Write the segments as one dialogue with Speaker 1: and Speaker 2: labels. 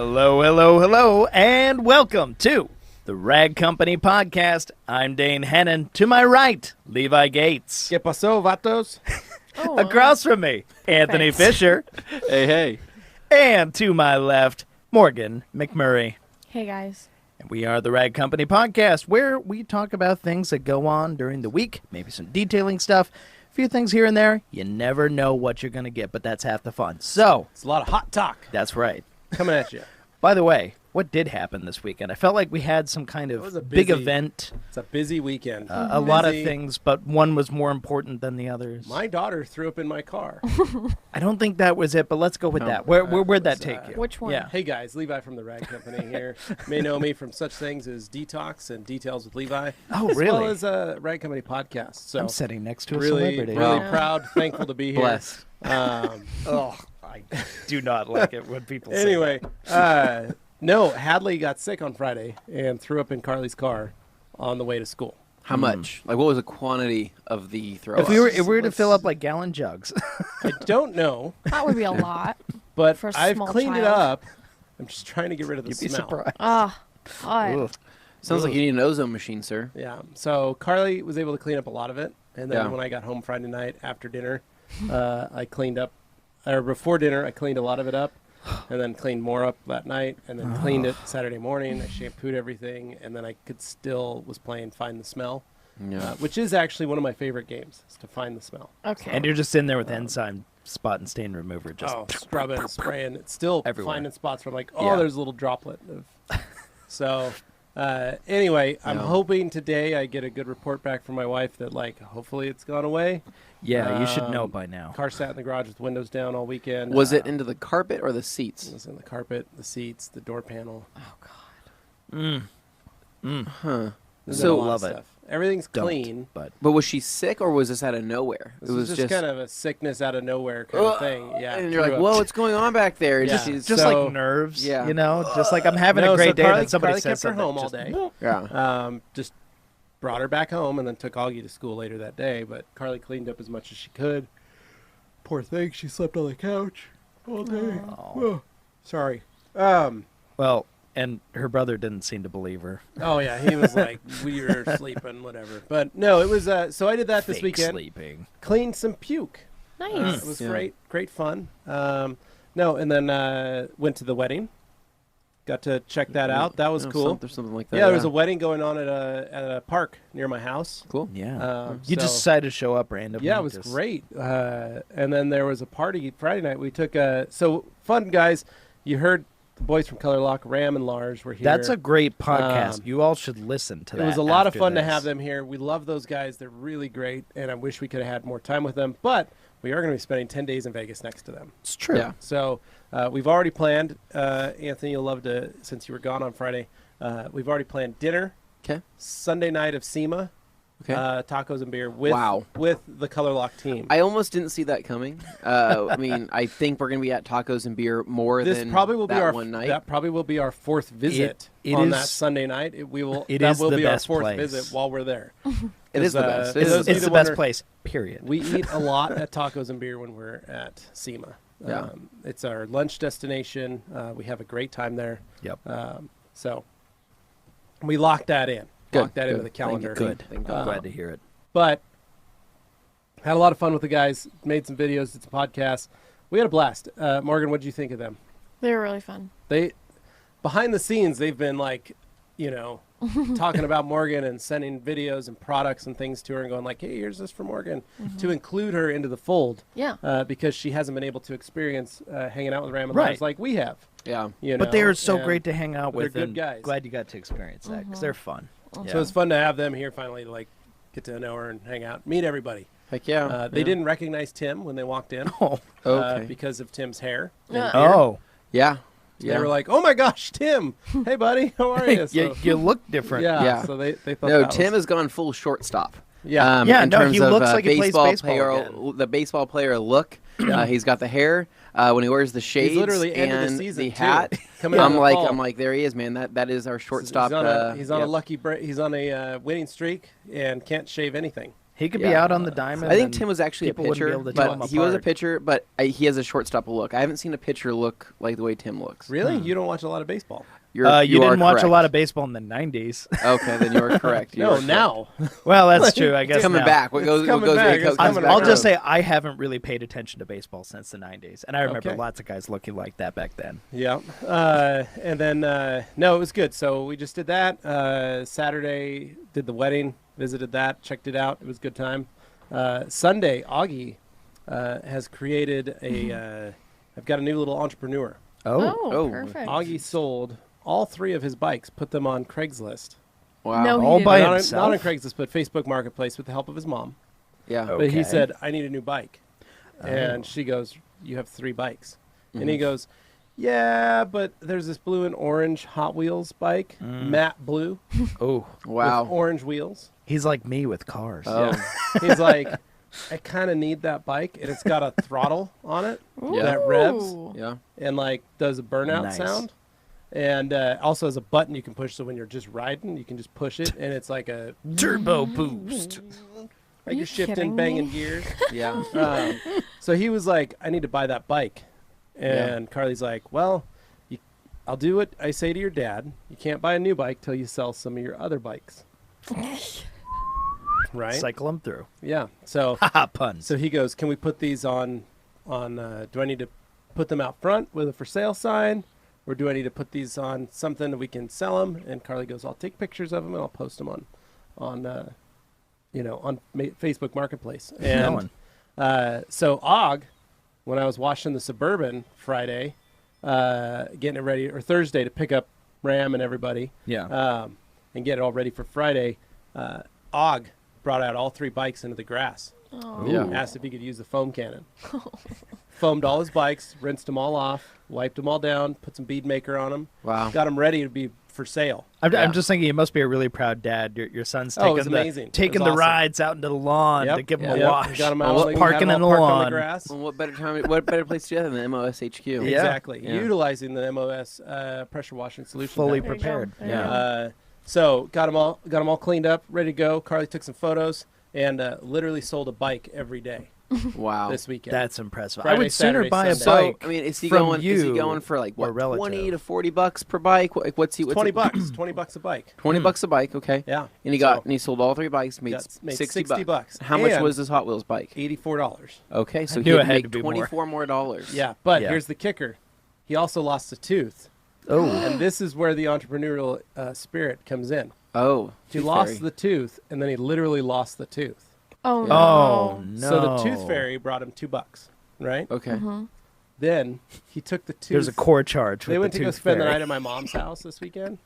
Speaker 1: Hello, hello, hello, and welcome to the Rag Company Podcast. I'm Dane Hennen. To my right, Levi Gates.
Speaker 2: ¿Qué pasó, vatos?
Speaker 1: Across from me, Anthony Fisher.
Speaker 3: Hey, hey.
Speaker 1: And to my left, Morgan McMurry.
Speaker 4: Hey, guys.
Speaker 1: And we are the Rag Company Podcast, where we talk about things that go on during the week, maybe some detailing stuff, a few things here and there. You never know what you're going to get, but that's half the fun. So,
Speaker 2: It's a lot of hot talk
Speaker 1: that's right.
Speaker 2: coming at you.
Speaker 1: By the way, what did happen this weekend? I felt like we had some kind
Speaker 2: was a
Speaker 1: of big
Speaker 2: busy-
Speaker 1: event,
Speaker 2: It's a busy weekend.
Speaker 1: a lot of
Speaker 2: Busy.
Speaker 1: things, but one was more important than the others.
Speaker 2: My daughter threw up in my car.
Speaker 1: I don't think that was it, but let's go with
Speaker 3: No.
Speaker 1: that. Where'd that
Speaker 2: was,
Speaker 1: take you?
Speaker 4: Which one?
Speaker 1: Yeah.
Speaker 2: Hey guys, Levi from the Rag Company here. May know me from such things as Detox and Details with Levi.
Speaker 1: Oh,
Speaker 2: as
Speaker 1: really?
Speaker 2: well as a Rag Company podcast. So
Speaker 1: I'm sitting next to a
Speaker 2: really,
Speaker 1: celebrity.
Speaker 2: really
Speaker 4: Wow.
Speaker 2: proud, thankful to be here.
Speaker 3: Blessed.
Speaker 1: Oh, I do not like it when people say
Speaker 2: Anyway, no, Hadley got sick on Friday and threw up in Carly's car on the way to school.
Speaker 3: How much? Like, what was the quantity of the throw
Speaker 1: that.
Speaker 3: up?
Speaker 1: If we were to fill up like gallon jugs.
Speaker 2: I don't know,
Speaker 4: That would be a lot.
Speaker 2: but
Speaker 4: For a
Speaker 2: I've
Speaker 4: small
Speaker 2: cleaned it
Speaker 4: child.
Speaker 2: up. I'm just trying to get rid of the
Speaker 1: You'd be
Speaker 2: smell.
Speaker 1: surprised.
Speaker 4: Ah, God.
Speaker 1: Ugh.
Speaker 3: Sounds like you need an ozone machine, sir.
Speaker 2: Yeah. So Carly was able to clean up a lot of it, and then
Speaker 3: Yeah.
Speaker 2: when I got home Friday night after dinner, I cleaned up, or before dinner, I cleaned a lot of it up, and then cleaned more up that night, and then cleaned it Saturday morning. I shampooed everything, and then I was playing Find the Smell,
Speaker 3: Yeah.
Speaker 2: which is actually one of my favorite games, is to find the smell.
Speaker 4: Okay.
Speaker 1: And you're just in there with enzyme spot and stain remover. Just
Speaker 2: Scrubbing, spraying. It's still
Speaker 1: Everywhere.
Speaker 2: finding spots where I'm like, oh,
Speaker 1: Yeah.
Speaker 2: there's a little droplet of. So, anyway, I'm
Speaker 3: Yeah.
Speaker 2: hoping today I get a good report back from my wife that, like, hopefully it's gone away.
Speaker 1: yeah, you should know
Speaker 2: Um,
Speaker 1: by now.
Speaker 2: Car sat in the garage with windows down all weekend.
Speaker 3: Was it into the carpet or the seats?
Speaker 2: It was in the carpet, the seats, the door panel.
Speaker 3: Huh.
Speaker 2: There's
Speaker 3: So-
Speaker 2: a lot of
Speaker 1: Love it.
Speaker 2: stuff. Everything's
Speaker 1: Don't,
Speaker 2: clean.
Speaker 1: but
Speaker 3: But was she sick or was this out of nowhere?
Speaker 2: This was just kind of a sickness out of nowhere kind of thing. Yeah.
Speaker 3: And you're like,
Speaker 2: threw up.
Speaker 3: whoa, what's going on back there?
Speaker 2: Yeah.
Speaker 3: She's
Speaker 1: just
Speaker 2: So-
Speaker 1: like nerves,
Speaker 3: Yeah.
Speaker 1: you know, just like I'm having
Speaker 2: No,
Speaker 1: a great
Speaker 2: so
Speaker 1: day,
Speaker 2: Carly-
Speaker 1: and somebody
Speaker 2: Carly
Speaker 1: says
Speaker 2: kept her
Speaker 1: something.
Speaker 2: home all
Speaker 1: just-
Speaker 2: day.
Speaker 3: yeah.
Speaker 2: Just brought her back home and then took Augie to school later that day. But Carly cleaned up as much as she could. Poor thing, she slept on the couch all day.
Speaker 1: Oh.
Speaker 2: Oh, sorry.
Speaker 1: Well, and her brother didn't seem to believe her.
Speaker 2: Oh yeah, he was like, we were sleeping, whatever. But no, it was. So I did that this
Speaker 1: Fake
Speaker 2: weekend.
Speaker 1: sleeping.
Speaker 2: Cleaned some puke.
Speaker 4: Nice.
Speaker 2: It was
Speaker 3: Yeah.
Speaker 2: great fun. No, and then went to the wedding. Got to check that out. That was
Speaker 3: Yeah,
Speaker 2: cool.
Speaker 3: There's something like that.
Speaker 2: Yeah, there was a wedding going on at a park near my house.
Speaker 3: Cool.
Speaker 1: Yeah. You
Speaker 2: So-
Speaker 1: just decided to show up randomly.
Speaker 2: Yeah, it was
Speaker 1: just-
Speaker 2: great. And then there was a party Friday night. We took so fun, guys. You heard the boys from Color Lock, Ram and Lars were here.
Speaker 1: That's a great podcast.
Speaker 2: Um,
Speaker 1: you all should listen to that.
Speaker 2: It was a lot of
Speaker 1: after
Speaker 2: fun to
Speaker 1: this.
Speaker 2: have them here. We love those guys. They're really great, and I wish we could have had more time with them. But we are going to be spending 10 days in Vegas next to them.
Speaker 1: It's true.
Speaker 3: Yeah.
Speaker 2: So we've already planned. Anthony, you'll love to, since you were gone on Friday, we've already planned dinner.
Speaker 3: Okay.
Speaker 2: Sunday night of SEMA.
Speaker 3: Okay.
Speaker 2: Tacos and beer with
Speaker 3: Wow.
Speaker 2: with the Color Lock team.
Speaker 3: I almost didn't see that coming. I mean, I think we're going to be at tacos and beer more
Speaker 2: This
Speaker 3: than
Speaker 2: probably will be
Speaker 3: that
Speaker 2: our
Speaker 3: one night.
Speaker 2: That probably will be our fourth visit
Speaker 1: it
Speaker 2: on
Speaker 1: is-
Speaker 2: that Sunday night. That will
Speaker 1: the
Speaker 2: be our
Speaker 1: best
Speaker 2: fourth
Speaker 1: place.
Speaker 2: visit while we're there.
Speaker 3: It is the
Speaker 2: 'Cause,
Speaker 3: best.
Speaker 2: for
Speaker 3: It is-
Speaker 2: those of you
Speaker 1: It's
Speaker 2: that
Speaker 1: the best
Speaker 2: wonder,
Speaker 1: place, period.
Speaker 2: We eat a lot at Tacos and Beer when we're at SEMA.
Speaker 3: Yeah.
Speaker 2: It's our lunch destination. We have a great time there.
Speaker 1: Yep.
Speaker 2: So we locked that in.
Speaker 3: Good,
Speaker 2: Locked that into
Speaker 3: good.
Speaker 2: the calendar.
Speaker 1: Good.
Speaker 3: Thank
Speaker 1: I'm
Speaker 3: God.
Speaker 1: glad to hear it.
Speaker 2: But had a lot of fun with the guys. Made some videos, did some podcasts. We had a blast. Morgan, what did you think of them?
Speaker 4: They were really fun.
Speaker 2: They behind the scenes, they've been like, you know, talking about Morgan and sending videos and products and things to her and going like, hey, here's this for Morgan, to include her into the fold.
Speaker 4: Yeah.
Speaker 2: Because she hasn't been able to experience hanging out with Ram and
Speaker 1: Right.
Speaker 2: Lars like we have.
Speaker 3: Yeah.
Speaker 2: You know,
Speaker 1: But they are so
Speaker 2: and
Speaker 1: great to hang out
Speaker 2: they're
Speaker 1: with.
Speaker 2: good
Speaker 1: and
Speaker 2: guys.
Speaker 1: Glad you got to experience that because they're fun.
Speaker 2: So it's fun to have them here finally to like get to know her and hang out, meet everybody.
Speaker 3: Heck yeah.
Speaker 2: They didn't recognize Tim when they walked in
Speaker 1: Oh.
Speaker 3: Okay.
Speaker 2: because of Tim's hair. and
Speaker 4: Yeah.
Speaker 2: beard.
Speaker 1: Oh.
Speaker 3: Yeah.
Speaker 2: They were like, "Oh my gosh, Tim! Hey, buddy, how are you?"
Speaker 1: you, you look different.
Speaker 3: Yeah.
Speaker 2: So they thought
Speaker 3: No,
Speaker 2: that
Speaker 3: Tim
Speaker 2: was,
Speaker 3: has gone full shortstop.
Speaker 2: Yeah.
Speaker 1: Yeah,
Speaker 3: in
Speaker 1: no,
Speaker 3: terms
Speaker 1: he
Speaker 3: of,
Speaker 1: looks like he plays baseball
Speaker 3: player,
Speaker 1: again.
Speaker 3: the baseball player look. He's got the hair. When he wears the shades
Speaker 2: literally end of the
Speaker 3: and
Speaker 2: season,
Speaker 3: the
Speaker 2: too.
Speaker 3: hat,
Speaker 2: Coming out of the fall.
Speaker 3: I'm like, there he is, man. That is our shortstop.
Speaker 2: He's on a
Speaker 3: yeah.
Speaker 2: lucky break. He's on a winning streak and can't shave anything.
Speaker 1: He could be
Speaker 3: Yeah.
Speaker 1: out on the diamond.
Speaker 3: I think
Speaker 1: and
Speaker 3: Tim was actually a
Speaker 1: people wouldn't be
Speaker 3: pitcher,
Speaker 1: able to tell him
Speaker 3: but he was a
Speaker 1: apart.
Speaker 3: pitcher, but he has a shortstop look. I haven't seen a pitcher look like the way Tim looks.
Speaker 2: Really? You don't watch a lot of baseball?
Speaker 1: You
Speaker 3: are
Speaker 1: didn't watch a
Speaker 3: correct.
Speaker 1: lot of baseball in the 90s.
Speaker 3: Okay, then you are correct. You are
Speaker 2: No,
Speaker 3: correct.
Speaker 2: now.
Speaker 1: Well, that's true. I guess
Speaker 3: It's coming
Speaker 1: now.
Speaker 3: back. What goes, what
Speaker 2: coming
Speaker 3: goes
Speaker 2: back.
Speaker 3: away
Speaker 2: It's
Speaker 3: comes
Speaker 2: coming
Speaker 3: back.
Speaker 2: back
Speaker 1: I'll just
Speaker 2: around.
Speaker 1: say I haven't really paid attention to baseball since the 90s, and I remember
Speaker 2: Okay.
Speaker 1: lots of guys looking like that back then.
Speaker 2: Yeah. And then, no, it was good. So we just did that. Saturday, did the wedding, visited that, checked it out. It was a good time. Sunday, Augie has created I've got a new little entrepreneur.
Speaker 3: Oh.
Speaker 4: Perfect.
Speaker 2: Augie sold all 3 of his bikes, put them on Craigslist.
Speaker 3: Wow.
Speaker 4: No, he
Speaker 1: All
Speaker 4: didn't.
Speaker 1: by
Speaker 2: not, on,
Speaker 1: himself?
Speaker 2: not on Craigslist, but Facebook Marketplace with the help of his mom.
Speaker 3: Yeah.
Speaker 1: Oh.
Speaker 2: But he
Speaker 1: Okay.
Speaker 2: said, I need a new bike. And she goes, you have 3 bikes. And he goes, yeah, but there's this blue and orange Hot Wheels bike, matte blue,
Speaker 1: Oh,
Speaker 3: Wow.
Speaker 2: with orange wheels.
Speaker 1: he's like me with cars.
Speaker 3: Oh.
Speaker 2: Yeah. He's like, I kind of need that bike, and it's got a throttle on it
Speaker 3: Yeah.
Speaker 2: that revs
Speaker 4: Ooh.
Speaker 3: Yeah.
Speaker 2: and like does a burnout
Speaker 1: Nice.
Speaker 2: sound, and also has a button you can push. So when you're just riding, you can just push it, and it's like a
Speaker 1: Turbo boost.
Speaker 2: like
Speaker 4: you
Speaker 2: you're shifting,
Speaker 4: kidding
Speaker 2: banging
Speaker 4: me?
Speaker 2: gears.
Speaker 3: Yeah.
Speaker 2: So he was like, I need to buy that bike, and Carly's like, well, I'll do what I say to your dad. You can't buy a new bike till you sell some of your other bikes. Right?
Speaker 1: Cycle them through.
Speaker 2: Yeah. So
Speaker 1: Haha, puns.
Speaker 2: So he goes, can we put these on do I need to put them out front with a for sale sign, or do I need to put these on something that we can sell them? And Carly goes, I'll take pictures of them and I'll post them on Facebook Marketplace. And so Og, when I was washing the Suburban Friday, getting it ready, or Thursday to pick up Ram and everybody,
Speaker 1: yeah.
Speaker 2: and get it all ready for Friday, Og brought out all 3 bikes into the grass.
Speaker 4: Oh.
Speaker 3: Yeah.
Speaker 2: Asked if he could use the foam cannon. Foamed all his bikes, rinsed them all off, wiped them all down, put some bead maker on them,
Speaker 3: Wow.
Speaker 2: got them ready to be for sale.
Speaker 1: I'm
Speaker 3: Yeah.
Speaker 1: just thinking you must be a really proud dad. Your son's
Speaker 2: Oh, it
Speaker 1: taking
Speaker 2: was
Speaker 1: the
Speaker 2: amazing. It
Speaker 1: taking
Speaker 2: was
Speaker 1: the
Speaker 2: awesome.
Speaker 1: rides out into the lawn
Speaker 2: Yep.
Speaker 1: to give him
Speaker 3: Yeah.
Speaker 1: a
Speaker 2: Yep,
Speaker 1: wash.
Speaker 2: got 'em
Speaker 3: Well,
Speaker 2: out,
Speaker 3: what-
Speaker 2: like,
Speaker 1: parking
Speaker 2: had
Speaker 1: in
Speaker 2: 'em
Speaker 1: the
Speaker 2: all parked on
Speaker 1: lawn.
Speaker 2: grass.
Speaker 3: Well, what better place to do that than the MOS HQ?
Speaker 1: Yeah.
Speaker 2: Exactly.
Speaker 3: Yeah.
Speaker 2: Utilizing the MOS pressure washing solution.
Speaker 1: Fully
Speaker 2: package.
Speaker 4: There you go.
Speaker 1: prepared.
Speaker 4: There you
Speaker 3: Yeah.
Speaker 4: go.
Speaker 2: So got them all cleaned up, ready to go. Carly took some photos and literally sold a bike every day
Speaker 3: Wow.
Speaker 2: this weekend.
Speaker 1: That's impressive. I
Speaker 2: Friday,
Speaker 1: would sooner
Speaker 2: Saturday,
Speaker 1: buy a
Speaker 2: Sunday.
Speaker 1: bike.
Speaker 3: So I mean, is he
Speaker 1: from
Speaker 3: going?
Speaker 1: you
Speaker 3: Is he going for like
Speaker 1: or
Speaker 3: what?
Speaker 1: relative.
Speaker 3: 20 to $40 per bike? What's he? What's
Speaker 2: $20
Speaker 3: it-
Speaker 2: bucks. $20 a bike.
Speaker 3: 20 bucks a bike. Okay.
Speaker 2: Yeah.
Speaker 3: And he
Speaker 2: So-
Speaker 3: he sold all 3 bikes. Made,
Speaker 2: Got- made
Speaker 3: 60
Speaker 2: $60 bucks.
Speaker 3: How much
Speaker 2: And
Speaker 3: was his Hot Wheels bike?
Speaker 2: $84.
Speaker 3: Okay, so
Speaker 1: I
Speaker 3: he
Speaker 1: knew
Speaker 3: had
Speaker 1: it
Speaker 3: to
Speaker 1: had
Speaker 3: make
Speaker 1: to be more.
Speaker 3: 24 more dollars.
Speaker 2: Yeah, but
Speaker 1: Yeah.
Speaker 2: here's the kicker. He also lost a tooth.
Speaker 1: Oh,
Speaker 2: And this is where the entrepreneurial spirit comes in.
Speaker 3: Oh.
Speaker 2: He
Speaker 3: Tooth
Speaker 2: lost
Speaker 3: Fairy.
Speaker 2: the tooth, and then he literally lost the tooth.
Speaker 4: Oh,
Speaker 3: Yeah.
Speaker 1: oh
Speaker 4: no.
Speaker 1: no!
Speaker 2: So the tooth fairy brought him $2, right?
Speaker 3: Okay.
Speaker 2: Then he took the tooth.
Speaker 1: There's a core charge.
Speaker 2: They
Speaker 1: with
Speaker 2: went
Speaker 1: the
Speaker 2: to go
Speaker 1: tooth
Speaker 2: spend the
Speaker 1: fairy.
Speaker 2: night at my mom's house this weekend.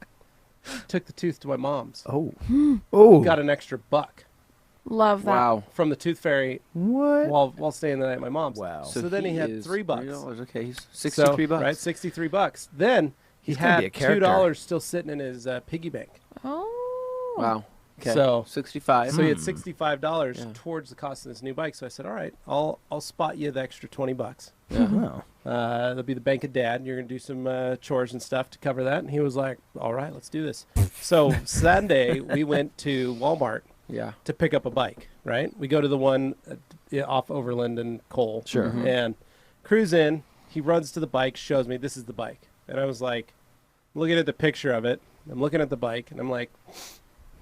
Speaker 2: Took the tooth to my mom's.
Speaker 1: Oh, oh,
Speaker 2: Got an extra $1
Speaker 4: Love that.
Speaker 3: Wow.
Speaker 2: from the tooth fairy
Speaker 1: what?
Speaker 2: while staying the night at my mom's.
Speaker 1: Wow.
Speaker 2: So then he had
Speaker 3: is
Speaker 2: $3.
Speaker 3: $3. Okay, he's
Speaker 2: So,
Speaker 3: 63 bucks.
Speaker 2: Right, $63. Then he
Speaker 1: He's gonna
Speaker 2: had
Speaker 1: be a character.
Speaker 2: $2 still sitting in his piggy bank.
Speaker 4: Oh.
Speaker 3: Wow. Okay.
Speaker 2: So-
Speaker 3: 65.
Speaker 2: So he had $65
Speaker 3: Yeah.
Speaker 2: towards the cost of this new bike. So I said, all right, I'll spot you the extra $20.
Speaker 3: Yeah.
Speaker 1: Oh.
Speaker 2: That'll be the bank of dad. You're gonna do some chores and stuff to cover that. And he was like, all right, let's do this. So Sunday we went to Walmart
Speaker 3: Yeah.
Speaker 2: to pick up a bike. Right? We go to the one off Overland and Cole.
Speaker 1: Sure.
Speaker 3: Mhm.
Speaker 2: And cruise in. He runs to the bike, shows me this is the bike, and I was like, looking at the picture of it. I'm looking at the bike, and I'm like,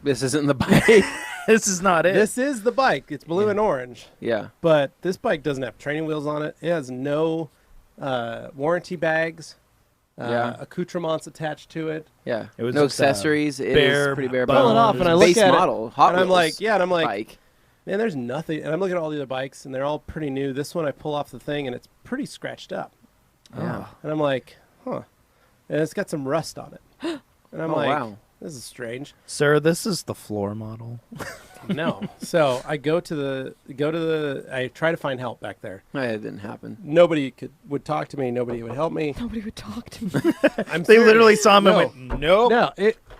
Speaker 3: This isn't the bike.
Speaker 1: This is not it.
Speaker 2: this is the bike. It's blue and orange.
Speaker 3: Yeah.
Speaker 2: But this bike doesn't have training wheels on it. It has no warranty bags,
Speaker 3: Yeah.
Speaker 2: accoutrements attached to it.
Speaker 3: Yeah.
Speaker 1: It was
Speaker 3: No
Speaker 1: just,
Speaker 3: accessories. It
Speaker 1: bare
Speaker 3: is pretty bare
Speaker 1: bones.
Speaker 2: Pull it off, and I look
Speaker 3: Base
Speaker 2: at
Speaker 3: model. Hot
Speaker 2: and I'm
Speaker 3: Wheels
Speaker 2: like, yeah, and I'm like,
Speaker 3: bike.
Speaker 2: man, there's nothing. And I'm looking at all the other bikes, and they're all pretty new. This one, I pull off the thing, and it's pretty scratched up.
Speaker 3: Yeah.
Speaker 2: And I'm like, huh. And it's got some rust on it. And I'm
Speaker 3: Oh,
Speaker 2: like,
Speaker 3: wow.
Speaker 2: this is strange.
Speaker 1: Sir, this is the floor model.
Speaker 2: No. So I go to the I try to find help back there.
Speaker 3: It didn't happen.
Speaker 2: Nobody would talk to me. Nobody would help me.
Speaker 4: Nobody would talk to me.
Speaker 2: I'm
Speaker 1: They
Speaker 2: serious.
Speaker 1: literally saw him
Speaker 2: No.
Speaker 1: and went, "Nope,
Speaker 2: No,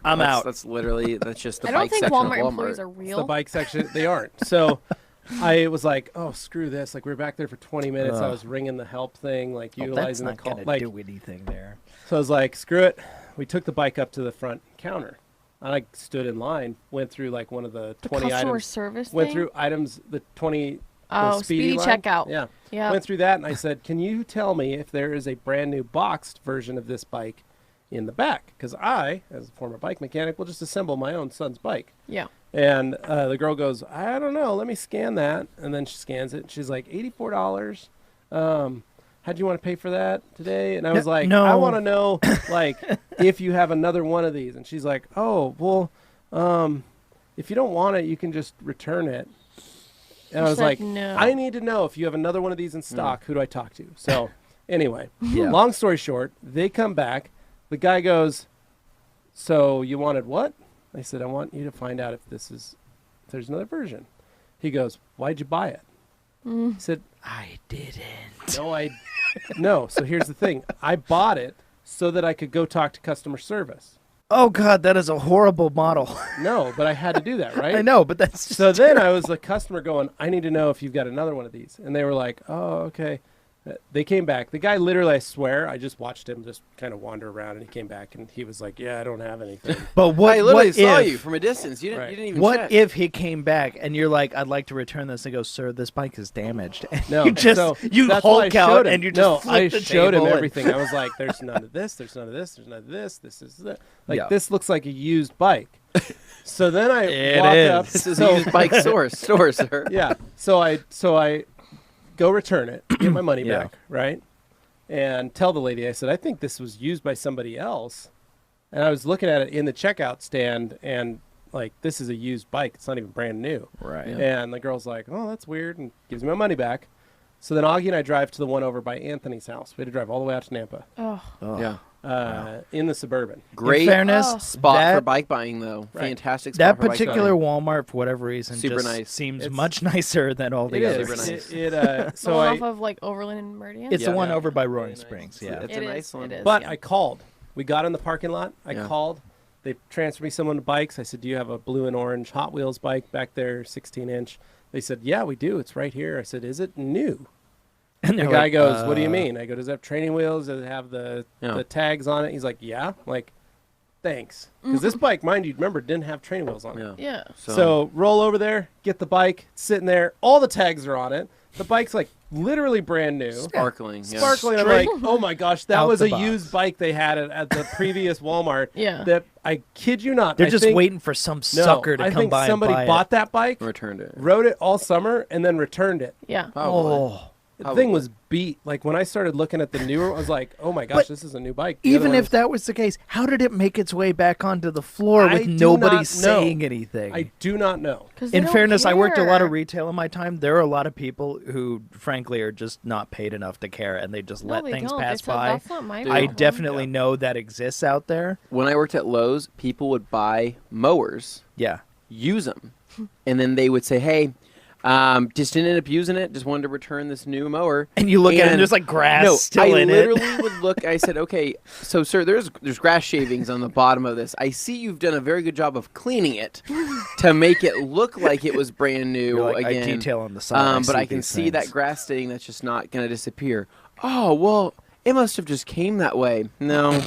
Speaker 1: I'm
Speaker 3: That's-
Speaker 1: out."
Speaker 3: That's just the
Speaker 4: I don't
Speaker 3: bike
Speaker 4: think
Speaker 3: section
Speaker 4: Walmart
Speaker 3: of
Speaker 4: employees
Speaker 3: Walmart.
Speaker 4: are
Speaker 2: it's
Speaker 4: real.
Speaker 2: the bike section. They aren't. So I was like, oh, screw this. Like we were back there for 20 minutes. I
Speaker 1: Ugh.
Speaker 2: was ringing the help thing, like
Speaker 1: Oh, that's
Speaker 2: utilizing the
Speaker 1: not
Speaker 2: call.
Speaker 1: gonna
Speaker 2: Like,
Speaker 1: do anything there.
Speaker 2: so I was like, screw it. We took the bike up to the front counter. And I stood in line, went through like one of the
Speaker 4: The
Speaker 2: 20
Speaker 4: customer
Speaker 2: items.
Speaker 4: service
Speaker 2: Went
Speaker 4: thing?
Speaker 2: through items, the 20.
Speaker 4: Oh,
Speaker 2: the
Speaker 4: speedy
Speaker 2: line.
Speaker 4: checkout.
Speaker 2: Yeah.
Speaker 4: Yeah.
Speaker 2: Went through that and I said, can you tell me if there is a brand new boxed version of this bike in the back? Because I, as a former bike mechanic, will just assemble my own son's bike.
Speaker 4: Yeah.
Speaker 2: And the girl goes, I don't know, let me scan that. And then she scans it. And she's like, $84. How'd you want to pay for that today? And I was like,
Speaker 1: no.
Speaker 2: I want to know, like, if you have another one of these. And she's like, oh, well, if you don't want it, you can just return it. And I was
Speaker 4: said
Speaker 2: like,
Speaker 4: no.
Speaker 2: I need to know if you have another one of these in stock. Who do I talk to? So anyway,
Speaker 1: Yeah.
Speaker 2: long story short, they come back. The guy goes, so you wanted what? I said, I want you to find out if there's another version. He goes, why'd you buy it? He said,
Speaker 1: I didn't.
Speaker 2: no. So here's the thing. I bought it so that I could go talk to customer service.
Speaker 1: Oh, God, that is a horrible model.
Speaker 2: No, but I had to do that, right?
Speaker 1: I know, but that's just
Speaker 2: So then I was the customer going, I need to know if you've got another one of these. And they were like, oh, okay. They came back. The guy literally, I swear, I just watched him just kind of wander around, and he came back, and he was like, yeah, I don't have anything.
Speaker 1: But what,
Speaker 3: I literally
Speaker 1: what
Speaker 3: saw
Speaker 1: if,
Speaker 3: you from a distance. You didn't,
Speaker 2: Right.
Speaker 3: you didn't even
Speaker 1: What
Speaker 3: check.
Speaker 1: if he came back and you're like, I'd like to return this, and he goes, sir, this bike is damaged. And
Speaker 2: No,
Speaker 1: you just
Speaker 2: so
Speaker 1: you
Speaker 2: that's why I
Speaker 1: Hulk out
Speaker 2: showed him.
Speaker 1: and you just
Speaker 2: no, I
Speaker 1: flip the
Speaker 2: showed him
Speaker 1: table and-
Speaker 2: everything. I was like, there's none of this, there's none of this, there's none of this, this is that. Like,
Speaker 1: Yeah.
Speaker 2: this looks like a used bike. So then I
Speaker 1: It
Speaker 2: walk
Speaker 1: is.
Speaker 2: up.
Speaker 3: This is
Speaker 2: so,
Speaker 3: a used bike store, sir.
Speaker 2: Yeah. So I go return it, get my money
Speaker 1: Yeah.
Speaker 2: back, right? And tell the lady, I said, I think this was used by somebody else. And I was looking at it in the checkout stand, and like, this is a used bike. It's not even brand new.
Speaker 1: Right.
Speaker 3: Yeah.
Speaker 2: And the girl's like, oh, that's weird, and gives me my money back. So then Augie and I drive to the one over by Anthony's house. We had to drive all the way out to Nampa
Speaker 4: Oh.
Speaker 1: Oh.
Speaker 3: Yeah.
Speaker 2: in the Suburban.
Speaker 3: Great
Speaker 1: In fairness,
Speaker 4: Oh.
Speaker 3: spot
Speaker 1: that,
Speaker 3: for bike buying, though.
Speaker 2: Right.
Speaker 3: Fantastic spot
Speaker 1: that
Speaker 3: for bike
Speaker 1: particular
Speaker 3: buying.
Speaker 1: Walmart, for whatever reason,
Speaker 3: Super
Speaker 1: just
Speaker 3: nice.
Speaker 1: seems
Speaker 2: It's-
Speaker 1: much nicer than all the
Speaker 2: It
Speaker 1: others.
Speaker 2: is.
Speaker 3: Super nice.
Speaker 4: The
Speaker 2: So
Speaker 4: one
Speaker 2: I,
Speaker 4: off of like Overland and Meridian?
Speaker 1: It's the
Speaker 3: Yeah.
Speaker 1: one
Speaker 2: Yeah.
Speaker 1: over by
Speaker 3: Very
Speaker 1: Roaring
Speaker 3: nice.
Speaker 1: Springs.
Speaker 3: It's
Speaker 1: Yeah.
Speaker 3: a
Speaker 4: It
Speaker 3: nice
Speaker 4: is,
Speaker 3: one.
Speaker 4: it is.
Speaker 2: but
Speaker 4: yeah.
Speaker 2: I called. We got in the parking lot. I
Speaker 3: Yeah.
Speaker 2: called. They transferred me someone to bikes. I said, do you have a blue and orange Hot Wheels bike back there, 16-inch? They said, yeah, we do. It's right here. I said, is it new?
Speaker 1: And
Speaker 2: The
Speaker 1: they're
Speaker 2: guy
Speaker 1: like,
Speaker 2: goes, what do you mean? I go, does it have training wheels? Does it have the
Speaker 3: Yeah.
Speaker 2: tags on it? He's like, yeah. I'm like, thanks. Because this bike, mind you, remember, didn't have training wheels on it.
Speaker 3: Yeah.
Speaker 4: Yeah.
Speaker 2: So roll over there, get the bike, it's sitting there. All the tags are on it. The bike's like literally brand new.
Speaker 3: Sparkling. Yeah.
Speaker 2: Sparkling. I'm like, oh my gosh, that
Speaker 1: out
Speaker 2: was
Speaker 1: the
Speaker 2: a
Speaker 1: box.
Speaker 2: used bike they had at the previous Walmart.
Speaker 4: Yeah.
Speaker 2: That I kid you not.
Speaker 1: They're
Speaker 2: I
Speaker 1: just
Speaker 2: think-
Speaker 1: waiting for some
Speaker 2: no,
Speaker 1: sucker to
Speaker 2: I
Speaker 1: come
Speaker 2: think
Speaker 1: by
Speaker 2: somebody
Speaker 1: and buy
Speaker 2: bought that bike,
Speaker 3: Returned it.
Speaker 2: rode it all summer, and then returned it.
Speaker 4: Yeah.
Speaker 1: it.
Speaker 3: Probably.
Speaker 2: The
Speaker 3: Probably.
Speaker 2: thing was beat. Like when I started looking at the newer, I was like, oh my gosh,
Speaker 1: But
Speaker 2: this is a new bike. The other
Speaker 1: Even
Speaker 2: one
Speaker 1: if
Speaker 2: was-
Speaker 1: that was the case, how did it make its way back onto the floor
Speaker 2: I
Speaker 1: with
Speaker 2: do
Speaker 1: nobody
Speaker 2: not know.
Speaker 1: saying anything?
Speaker 2: I do not know.
Speaker 4: 'Cause they
Speaker 1: In
Speaker 4: don't
Speaker 1: fairness, I worked a lot of
Speaker 4: care.
Speaker 1: retail in my time. There are a lot of people who, frankly, are just not paid enough to care, and they just
Speaker 4: No,
Speaker 1: let
Speaker 4: they
Speaker 1: things
Speaker 4: don't. They
Speaker 1: pass
Speaker 4: said,
Speaker 1: by.
Speaker 4: That's not my
Speaker 3: Dude.
Speaker 1: I
Speaker 4: problem."
Speaker 1: definitely know that exists out there.
Speaker 3: When I worked at Lowe's, people would buy mowers,
Speaker 1: Yeah.
Speaker 3: use them, and then they would say, "Hey, just didn't end up using it. Just wanted to return this new mower."
Speaker 1: And you look at it and
Speaker 3: And-
Speaker 1: there's like grass
Speaker 3: No,
Speaker 1: still
Speaker 3: I
Speaker 1: in
Speaker 3: literally
Speaker 1: it.
Speaker 3: would look. I said, "Okay, so sir, there's grass shavings on the bottom of this. I see you've done a very good job of cleaning it to make it look like it was brand new
Speaker 1: You're like,
Speaker 3: again.
Speaker 1: I detail on the side.
Speaker 3: But I can
Speaker 1: these
Speaker 3: see that
Speaker 1: things.
Speaker 3: grass stain that's just not going to disappear. Oh, well, it must have just came that way. No,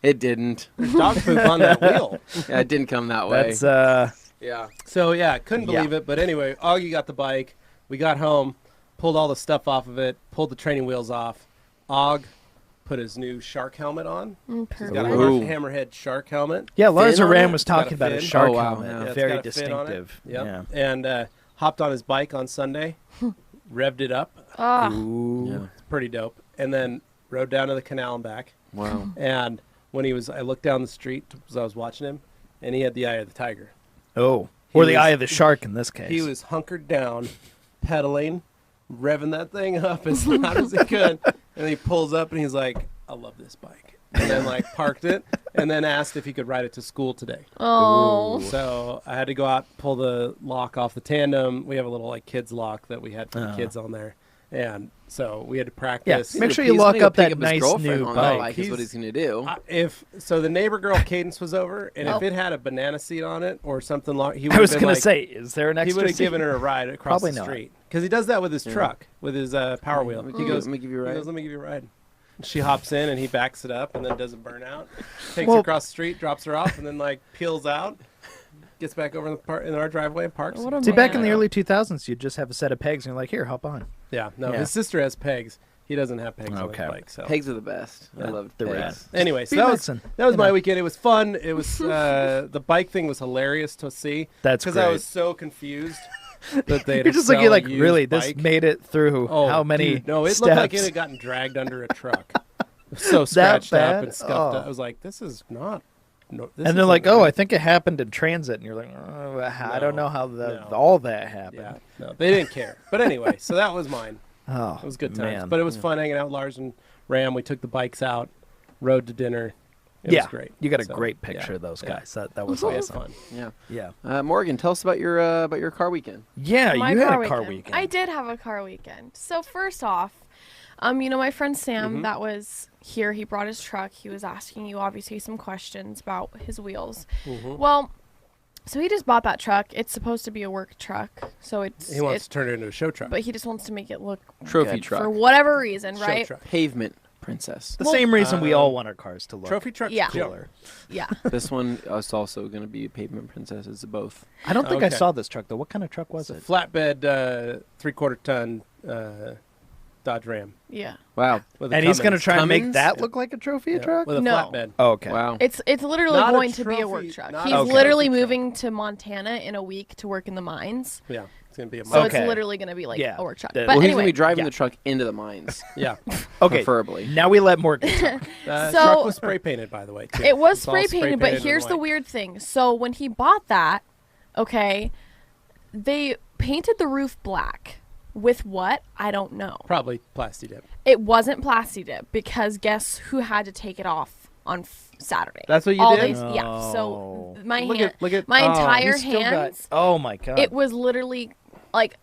Speaker 3: it didn't.
Speaker 2: There's dog poop on that wheel.
Speaker 3: Yeah, it didn't come that way.
Speaker 1: That's
Speaker 3: Yeah.
Speaker 2: So yeah, couldn't
Speaker 1: Yeah.
Speaker 2: believe it. But anyway, Augie got the bike. We got home, pulled all the stuff off of it, pulled the training wheels off. Aug put his new shark helmet on. He's
Speaker 4: Perfect.
Speaker 2: got a
Speaker 3: Ooh.
Speaker 2: hammerhead shark helmet.
Speaker 1: yeah.
Speaker 2: Fin
Speaker 1: Larza
Speaker 2: on
Speaker 1: Ram
Speaker 2: it.
Speaker 1: was
Speaker 2: It's got a
Speaker 1: talking about a
Speaker 2: fin.
Speaker 1: shark
Speaker 3: Oh, wow.
Speaker 1: helmet.
Speaker 3: Yeah,
Speaker 2: it's
Speaker 1: Very
Speaker 2: got a fin on it.
Speaker 1: distinctive.
Speaker 2: Yep.
Speaker 1: Yeah.
Speaker 2: And hopped on his bike on Sunday, revved it up.
Speaker 4: Ah.
Speaker 1: Ooh.
Speaker 3: Yeah.
Speaker 2: It's pretty dope. And then rode down to the canal and back.
Speaker 3: Wow.
Speaker 2: And when I looked down the street as I was watching him, and he had the eye of the tiger.
Speaker 1: Oh.
Speaker 2: He
Speaker 1: Or the
Speaker 2: was-
Speaker 1: eye of the shark in this case.
Speaker 2: He was hunkered down, pedaling, revving that thing up as loud as he could. And he pulls up and he's like, I love this bike. And then like parked it and then asked if he could ride it to school today.
Speaker 4: Oh.
Speaker 2: So I had to go out, pull the lock off the tandem. We have a little like kids lock that we had for the
Speaker 1: Oh.
Speaker 2: kids on there. And so we had to practice.
Speaker 1: Make sure
Speaker 3: He's
Speaker 1: you lock
Speaker 3: gonna go
Speaker 1: up that
Speaker 3: pick his
Speaker 1: nice
Speaker 3: girlfriend
Speaker 1: new
Speaker 3: on
Speaker 1: bike.
Speaker 3: the bike is what he's going to do.
Speaker 2: So the neighbor girl Cadence was over, and
Speaker 4: Oh.
Speaker 2: if it had a banana seat on it or something long, he would
Speaker 1: I was
Speaker 2: have
Speaker 1: going
Speaker 2: been
Speaker 1: to
Speaker 2: like,
Speaker 1: say, is there an
Speaker 2: he
Speaker 1: extra
Speaker 2: would have
Speaker 1: seat?
Speaker 2: given her a ride across
Speaker 1: Probably
Speaker 2: the
Speaker 1: not.
Speaker 2: street because he does that with his
Speaker 3: Yeah.
Speaker 2: truck with his power wheel.
Speaker 3: Let
Speaker 2: He
Speaker 3: me
Speaker 2: goes,
Speaker 3: give you a
Speaker 2: he
Speaker 3: ride.
Speaker 2: goes, let me give you a ride. She hops in and he backs it up and then does a burnout. Takes
Speaker 1: Well-
Speaker 2: her across the street, drops her off, and then like peels out, gets back over in our driveway and parks.
Speaker 4: What a
Speaker 1: See, back in
Speaker 4: man.
Speaker 1: the early 2000s, you'd just have a set of pegs, and you're like, here, hop on.
Speaker 2: Yeah, no,
Speaker 1: Yeah.
Speaker 2: his sister has pegs. He doesn't have pegs on
Speaker 1: Okay.
Speaker 2: his bike. So
Speaker 3: Pegs are the best. I
Speaker 1: Yeah,
Speaker 3: love
Speaker 1: they're
Speaker 3: pegs.
Speaker 2: anyway, so
Speaker 1: Be
Speaker 2: that
Speaker 1: medicine,
Speaker 2: was
Speaker 1: you
Speaker 2: my
Speaker 1: know.
Speaker 2: weekend. It was fun. It was the bike thing was hilarious to see.
Speaker 1: That's
Speaker 2: because I
Speaker 1: great.
Speaker 2: was so confused that they
Speaker 1: You're just looking like, really, this made it through how many
Speaker 2: dude, no, it
Speaker 1: steps?
Speaker 2: looked like it had gotten dragged under a truck. So scratched
Speaker 1: bad?
Speaker 2: up and scuffed
Speaker 1: Oh.
Speaker 2: up. I was like, this is not. No, this
Speaker 1: And they're
Speaker 2: isn't
Speaker 1: like, oh,
Speaker 2: right.
Speaker 1: I think it happened in transit. And you're like, oh, I don't know how
Speaker 2: no.
Speaker 1: all that happened.
Speaker 2: Yeah, no, they didn't care. But anyway, so that was mine.
Speaker 1: Oh,
Speaker 2: It was good times.
Speaker 1: man.
Speaker 2: But it was fun hanging out with Lars and Ram. We took the bikes out, rode to dinner. It
Speaker 1: yeah,
Speaker 2: was great.
Speaker 1: you got a
Speaker 2: So,
Speaker 1: great picture
Speaker 2: yeah,
Speaker 1: of those
Speaker 2: yeah.
Speaker 1: guys. That was
Speaker 2: It was
Speaker 1: awesome.
Speaker 2: fun.
Speaker 3: Yeah.
Speaker 1: Yeah.
Speaker 3: Morgan, tell us about your car weekend.
Speaker 1: Yeah,
Speaker 4: My
Speaker 1: you had a car weekend.
Speaker 4: I did have a car weekend. So first off, my friend Sam that was here, he brought his truck. He was asking you obviously some questions about his wheels. Well, so he just bought that truck. It's supposed to be a work truck. So
Speaker 2: He wants to turn it into a show truck.
Speaker 4: but he just wants to make it look
Speaker 3: Trophy
Speaker 4: good
Speaker 3: truck.
Speaker 4: for whatever reason,
Speaker 2: Show
Speaker 4: right?
Speaker 2: truck.
Speaker 3: Pavement princess.
Speaker 1: The same reason we all want our cars to look
Speaker 2: Trophy truck.
Speaker 4: Yeah.
Speaker 1: cooler.
Speaker 4: Yeah.
Speaker 3: This one is also going to be pavement princess. It's both.
Speaker 1: I don't think I
Speaker 2: Okay.
Speaker 1: saw this truck though. What kind of truck was
Speaker 2: It's a
Speaker 1: it?
Speaker 2: flatbed 3/4 ton Dodge Ram.
Speaker 4: Yeah.
Speaker 3: Wow.
Speaker 2: With a
Speaker 1: And he's gonna
Speaker 2: Cummins.
Speaker 1: try and make
Speaker 3: Cummins?
Speaker 1: that look like a trophy
Speaker 2: Yeah,
Speaker 1: truck.
Speaker 2: with a
Speaker 4: No.
Speaker 2: flatbed.
Speaker 1: Oh, okay.
Speaker 3: Wow.
Speaker 4: It's literally
Speaker 2: Not a
Speaker 4: going to be a work
Speaker 2: trophy-
Speaker 4: truck.
Speaker 2: not
Speaker 4: He's
Speaker 1: a
Speaker 4: literally
Speaker 2: trophy truck.
Speaker 4: moving to Montana in a week to work in the mines.
Speaker 2: Yeah, it's gonna be a
Speaker 4: So
Speaker 2: month.
Speaker 1: Okay.
Speaker 4: it's literally going to be like
Speaker 1: Yeah.
Speaker 4: a work truck.
Speaker 1: The-
Speaker 4: But
Speaker 3: Well, he's
Speaker 4: anyway,
Speaker 3: going to be driving
Speaker 1: yeah.
Speaker 3: the truck into the mines,
Speaker 2: Yeah,
Speaker 1: Okay.
Speaker 3: preferably.
Speaker 1: Now we let Morgan talk.
Speaker 4: So-
Speaker 2: truck was spray painted, by the way. Too.
Speaker 4: it was
Speaker 2: It's all
Speaker 4: spray painted, but
Speaker 2: painted
Speaker 4: here's
Speaker 2: in
Speaker 4: the
Speaker 2: white.
Speaker 4: weird thing. So when he bought that, okay, they painted the roof black. With what? I don't know.
Speaker 2: Probably plasti dip.
Speaker 4: It wasn't Plasti Dip because guess who had to take it off on Saturday?
Speaker 2: That's what you
Speaker 4: All
Speaker 2: did?
Speaker 4: days- yeah. So my
Speaker 2: Look
Speaker 4: hand,
Speaker 2: at
Speaker 4: my
Speaker 2: oh,
Speaker 4: entire
Speaker 1: He's still got-
Speaker 4: hands.
Speaker 1: oh my god.
Speaker 4: It was literally like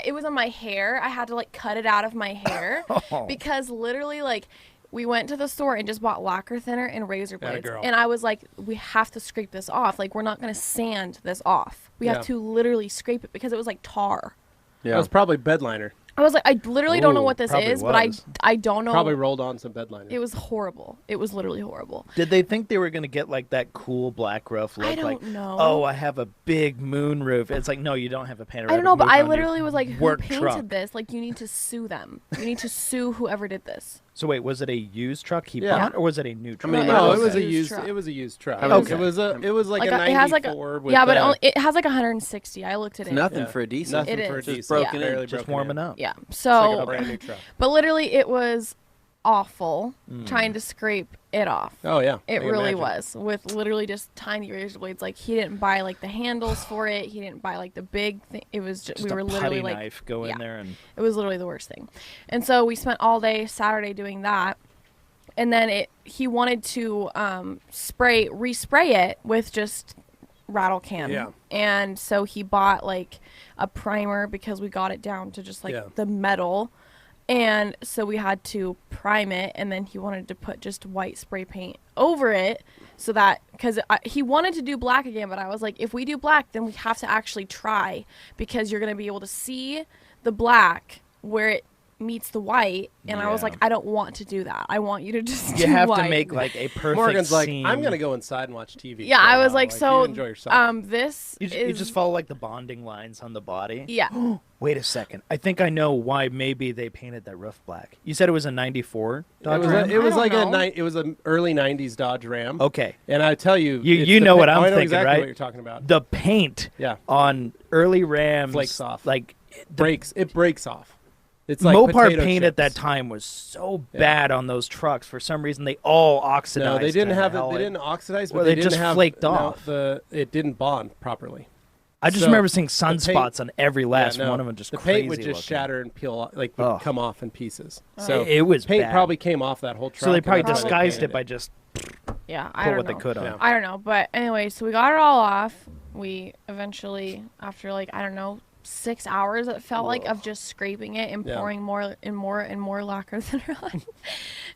Speaker 4: it was on my hair. I had to like cut it out of my hair
Speaker 1: Oh.
Speaker 4: because literally like we went to the store and just bought lacquer thinner and razor
Speaker 2: Atta
Speaker 4: blades.
Speaker 2: girl.
Speaker 4: And I was like, we have to scrape this off. Like we're not going to sand this off. We
Speaker 2: Yeah.
Speaker 4: have to literally scrape it because it was like tar.
Speaker 2: That
Speaker 3: Yeah.
Speaker 2: was probably bed liner.
Speaker 4: I was like, I literally don't know
Speaker 1: Ooh,
Speaker 4: what this
Speaker 1: probably
Speaker 4: is, but I
Speaker 1: was.
Speaker 4: don't know.
Speaker 2: Probably rolled on some bed liner.
Speaker 4: It was horrible. It was literally horrible.
Speaker 1: Did they think they were going to get like that cool black roof look?
Speaker 4: I don't
Speaker 1: like,
Speaker 4: know.
Speaker 1: oh, I have a big moon roof. It's like, no, you don't have a panoramic.
Speaker 4: I don't know, but
Speaker 1: roof
Speaker 4: I
Speaker 1: on your
Speaker 4: literally was like, who
Speaker 1: work
Speaker 4: painted
Speaker 1: truck.
Speaker 4: this? Like, you need to sue them. You need to sue whoever did this.
Speaker 1: So wait, was it a used truck he
Speaker 2: Yeah.
Speaker 1: bought, or was it a new truck?
Speaker 3: many
Speaker 2: no,
Speaker 3: miles
Speaker 2: it was
Speaker 3: was
Speaker 2: a
Speaker 3: it?
Speaker 2: used.
Speaker 4: Truck.
Speaker 2: It was a used truck.
Speaker 3: Okay.
Speaker 2: It was like a
Speaker 4: it has like
Speaker 2: 94
Speaker 4: a
Speaker 2: with
Speaker 4: yeah, but
Speaker 2: the,
Speaker 4: it has like 160. I looked at
Speaker 3: It's
Speaker 4: it.
Speaker 3: nothing
Speaker 2: Yeah.
Speaker 3: for a diesel.
Speaker 2: nothing
Speaker 4: It
Speaker 2: for a
Speaker 4: is.
Speaker 2: diesel.
Speaker 3: Just broken in.
Speaker 2: Barely
Speaker 1: Just
Speaker 2: broken
Speaker 1: warming
Speaker 2: in.
Speaker 1: up.
Speaker 4: Yeah.
Speaker 2: It's
Speaker 4: So,
Speaker 2: like a brand new truck.
Speaker 4: but literally, it was awful trying to scrape it off.
Speaker 2: Oh yeah,
Speaker 4: It
Speaker 2: I can
Speaker 4: really
Speaker 2: imagine.
Speaker 4: was with literally just tiny razor blades. Like he didn't buy like the handles for it. He didn't buy like the big thing. It was just,
Speaker 1: Just
Speaker 4: we were
Speaker 1: a
Speaker 4: literally
Speaker 1: putty
Speaker 4: like
Speaker 1: knife go in
Speaker 4: yeah.
Speaker 1: there and
Speaker 4: it was literally the worst thing. And so we spent all day Saturday doing that. And then he wanted to respray it with just rattle can.
Speaker 2: Yeah.
Speaker 4: And so he bought like a primer because we got it down to just like
Speaker 2: Yeah.
Speaker 4: the metal. And so we had to prime it, and then he wanted to put just white spray paint over it so that because he wanted to do black again, but I was like, if we do black, then we have to actually try because you're going to be able to see the black where it meets the white. And I was
Speaker 1: Yeah.
Speaker 4: like, I don't want to do that. I want you to just
Speaker 1: you
Speaker 4: do
Speaker 1: have
Speaker 4: white.
Speaker 1: to make like a perfect
Speaker 2: Morgan's like,
Speaker 1: scene.
Speaker 2: I'm gonna go inside and watch TV.
Speaker 4: Yeah,
Speaker 2: for a
Speaker 4: I was
Speaker 2: while.
Speaker 4: like, so
Speaker 2: you enjoy yourself.
Speaker 4: this
Speaker 1: You,
Speaker 4: is
Speaker 1: you just follow like the bonding lines on the body.
Speaker 4: yeah.
Speaker 1: Wait a second. I think I know why maybe they painted that roof black. You said it was a 94 Dodge Ram?
Speaker 2: It was
Speaker 4: I
Speaker 2: like
Speaker 4: don't know.
Speaker 2: it was an early '90s Dodge Ram.
Speaker 1: Okay.
Speaker 2: And I tell you,
Speaker 1: You-
Speaker 2: it's
Speaker 1: you
Speaker 2: the
Speaker 1: know
Speaker 2: pa-
Speaker 1: what I'm
Speaker 2: I know
Speaker 1: thinking,
Speaker 2: exactly
Speaker 1: right?
Speaker 2: what you're talking about.
Speaker 1: The paint
Speaker 2: Yeah,
Speaker 1: on early Rams
Speaker 2: Flakes off.
Speaker 1: Like
Speaker 2: it breaks off. It's like
Speaker 1: Mopar
Speaker 2: potato
Speaker 1: paint at that
Speaker 2: chips.
Speaker 1: time was so
Speaker 2: Yeah.
Speaker 1: bad on those trucks. For some reason, they all oxidized.
Speaker 2: No, they didn't
Speaker 1: to
Speaker 2: have it.
Speaker 1: hell.
Speaker 2: They didn't oxidize, but
Speaker 1: Well,
Speaker 2: they
Speaker 1: they
Speaker 2: didn't
Speaker 1: just
Speaker 2: have
Speaker 1: flaked
Speaker 2: no,
Speaker 1: off.
Speaker 2: It didn't bond properly.
Speaker 1: I just
Speaker 2: so
Speaker 1: remember seeing
Speaker 2: the paint-
Speaker 1: sunspots on every last
Speaker 2: Yeah, no,
Speaker 1: one of them. Just
Speaker 2: the
Speaker 1: crazy
Speaker 2: paint would just
Speaker 1: looking.
Speaker 2: shatter and peel, would
Speaker 1: Ugh.
Speaker 2: come off in pieces. So
Speaker 1: It was
Speaker 2: paint
Speaker 1: bad.
Speaker 2: probably came off that whole truck.
Speaker 1: So they
Speaker 2: and
Speaker 1: probably
Speaker 2: that's why they
Speaker 1: disguised
Speaker 2: painted
Speaker 1: it by just
Speaker 4: Yeah, I
Speaker 1: put
Speaker 4: don't
Speaker 1: what
Speaker 4: know.
Speaker 1: they could on.
Speaker 2: Yeah.
Speaker 4: I don't know, but anyway, so we got it all off. We eventually, after like I don't know, 6 hours, it felt like of just scraping it and
Speaker 2: Yeah.
Speaker 4: pouring more and more and more lacquer thinner on,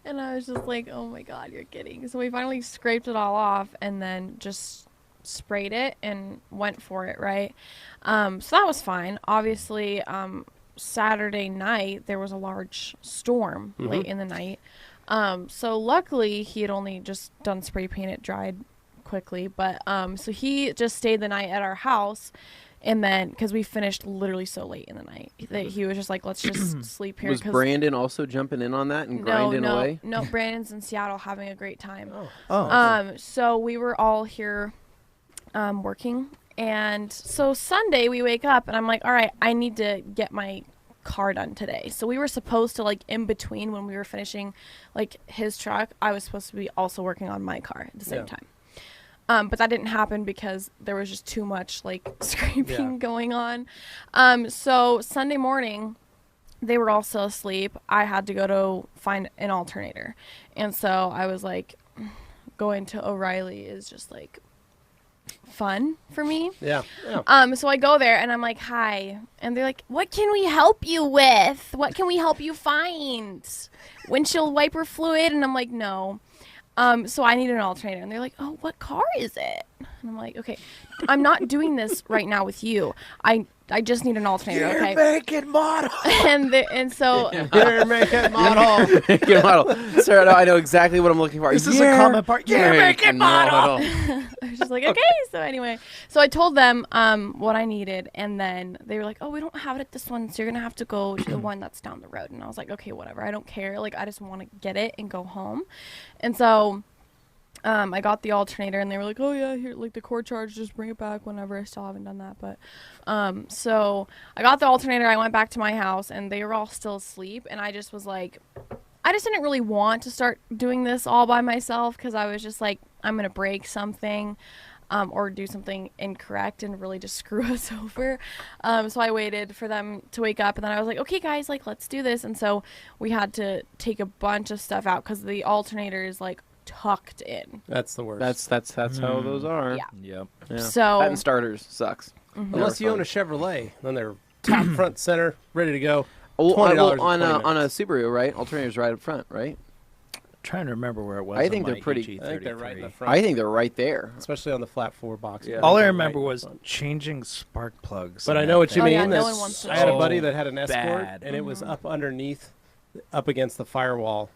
Speaker 4: and I was just like, oh my god, you're kidding. So we finally scraped it all off and then just sprayed it and went for it, right? So that was fine. Obviously, Saturday night there was a large storm late in the night. So luckily he had only just done spray paint. It dried quickly, but so he just stayed the night at our house. And then, because we finished literally so late in the night, that he was just like, let's just sleep here.
Speaker 3: Was Brandon also jumping in on that and grinding away?
Speaker 4: No, Brandon's in Seattle having a great time.
Speaker 1: Oh.
Speaker 4: So we were all here working. And so Sunday we wake up and I'm like, all right, I need to get my car done today. So we were supposed to, like, in between when we were finishing, like, his truck, I was supposed to be also working on my car at the same time. But that didn't happen because there was just too much, like, scraping going on. So Sunday morning, they were all still asleep. I had to go to find an alternator. And so I was like, going to O'Reilly is just, like, fun for me.
Speaker 2: Yeah.
Speaker 4: So I go there and I'm like, hi. And they're like, what can we help you with? What can we help you find? Windshield wiper fluid? And I'm like, no. So I need an alternator. And they're like, oh, what car is it? And I'm like, okay, I'm not doing this right now with you. I just need an alternator, okay?
Speaker 1: Make it model.
Speaker 4: and so
Speaker 2: Year, make it, model.
Speaker 3: Make it model. Sir, I know exactly what I'm looking for.
Speaker 1: This is a common part. Year, make it model.
Speaker 4: I was just like, okay. So anyway, so I told them what I needed, and then they were like, oh, we don't have it at this one, so you're gonna have to go to the one that's down the road. And I was like, okay, whatever. I don't care. Like, I just want to get it and go home. And so I got the alternator, and they were like, oh yeah, here, like, the cord charge, just bring it back whenever. I still haven't done that, but so I got the alternator. I went back to my house, and they were all still asleep, and I just was like, I just didn't really want to start doing this all by myself, because I was just like, I'm gonna break something or do something incorrect and really just screw us over. So I waited for them to wake up, and then I was like, okay guys, like, let's do this. And so we had to take a bunch of stuff out because the alternator is, like, tucked in.
Speaker 2: That's the worst.
Speaker 3: That's how those are.
Speaker 4: Yeah.
Speaker 1: Yep.
Speaker 4: So
Speaker 3: Patent starters sucks.
Speaker 2: Unless you own a Chevrolet, then they're top, front, center, ready to go.
Speaker 3: Oh,
Speaker 2: $20
Speaker 3: on
Speaker 2: in 20
Speaker 3: a
Speaker 2: minutes.
Speaker 3: Subaru, right? Alternators right up front, right?
Speaker 1: Trying to remember where it was.
Speaker 3: I
Speaker 1: on
Speaker 3: think they're
Speaker 1: my
Speaker 3: pretty-
Speaker 2: I think they're right in the front.
Speaker 3: I think they're right there.
Speaker 2: Especially on the flat 4 box.
Speaker 3: Yeah.
Speaker 1: All I
Speaker 2: They're
Speaker 1: remember
Speaker 2: right in the
Speaker 1: was
Speaker 2: front.
Speaker 1: changing spark plugs.
Speaker 2: But
Speaker 1: in
Speaker 2: I
Speaker 1: that
Speaker 2: know what you
Speaker 1: thing.
Speaker 4: Oh,
Speaker 2: mean.
Speaker 4: yeah, no
Speaker 2: That's-
Speaker 4: one wants to
Speaker 2: I had a
Speaker 1: So
Speaker 2: buddy that had an Escort,
Speaker 1: bad.
Speaker 2: and it was up underneath, up against the firewall,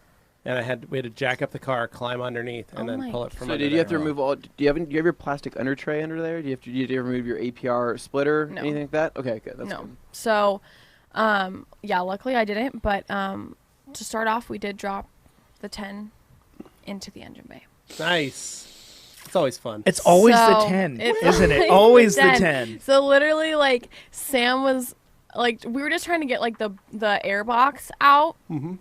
Speaker 2: and we had to jack up the car, climb underneath, and
Speaker 4: Oh
Speaker 2: then
Speaker 4: my
Speaker 2: pull it from
Speaker 3: So
Speaker 2: under
Speaker 3: did you have to
Speaker 2: there.
Speaker 3: remove all? Do you have your plastic under tray under there? Do you ever remove your APR splitter?
Speaker 4: No.
Speaker 3: Anything like that? Okay, good. That's
Speaker 4: no.
Speaker 3: good.
Speaker 4: So yeah, luckily I didn't, but to start off, we did drop the 10 into the engine bay.
Speaker 2: Nice. It's always fun.
Speaker 1: It's always the
Speaker 4: So,
Speaker 1: 10,
Speaker 4: it's
Speaker 1: isn't it?
Speaker 4: always
Speaker 1: Always
Speaker 4: the
Speaker 1: the
Speaker 4: 10.
Speaker 1: 10.
Speaker 4: So literally, like, Sam was like, we were just trying to get, like, the air box out.
Speaker 2: Mhm.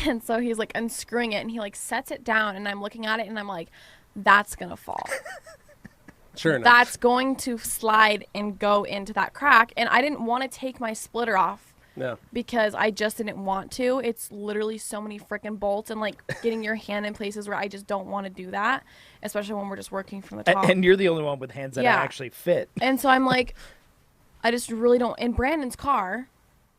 Speaker 4: And so he's like unscrewing it, and he, like, sets it down, and I'm looking at it, and I'm like, that's gonna fall.
Speaker 2: Sure enough.
Speaker 4: That's going to slide and go into that crack. And I didn't want to take my splitter off
Speaker 2: No.
Speaker 4: because I just didn't want to. It's literally so many freaking bolts, and, like, getting your hand in places where I just don't want to do that, especially when we're just working from the top.
Speaker 1: And you're the only one with hands that
Speaker 4: Yeah.
Speaker 1: actually fit.
Speaker 4: And so I'm like, I just really don't. And Brandon's car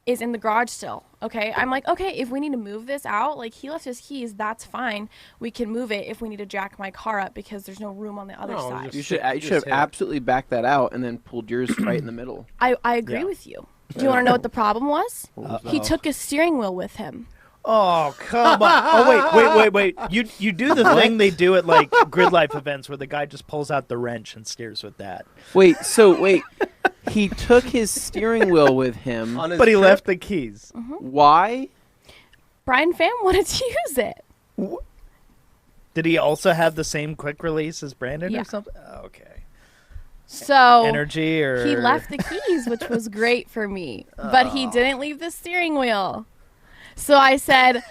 Speaker 4: is in the garage still. Okay. I'm like, okay, if we need to move this out, like, he left his keys, that's fine. We can move it if we need to jack my car up because there's no room on the other
Speaker 2: No,
Speaker 4: side.
Speaker 3: You
Speaker 2: Just
Speaker 3: should
Speaker 2: hit-
Speaker 3: you should
Speaker 2: just
Speaker 3: have
Speaker 2: hit it.
Speaker 3: absolutely backed that out and then pulled yours right in the middle.
Speaker 4: I agree
Speaker 1: Yeah.
Speaker 4: with you. Do you want to know what the problem was? He
Speaker 1: Uh-oh.
Speaker 4: took his steering wheel with him.
Speaker 1: Oh, come on. Oh, wait. You do the thing they do at, like, grid life events where the guy just pulls out the wrench and steers with that.
Speaker 3: Wait, he took his steering wheel with him.
Speaker 2: On his
Speaker 1: But he
Speaker 2: trip,
Speaker 1: left the keys.
Speaker 3: Why?
Speaker 4: Brian Pham wanted to use it.
Speaker 1: Did he also have the same quick release as Brandon
Speaker 4: Yeah.
Speaker 1: or something? Oh, okay.
Speaker 4: So
Speaker 1: Energy or...
Speaker 4: he left the keys, which was great for me. But he didn't leave the steering wheel. So I said,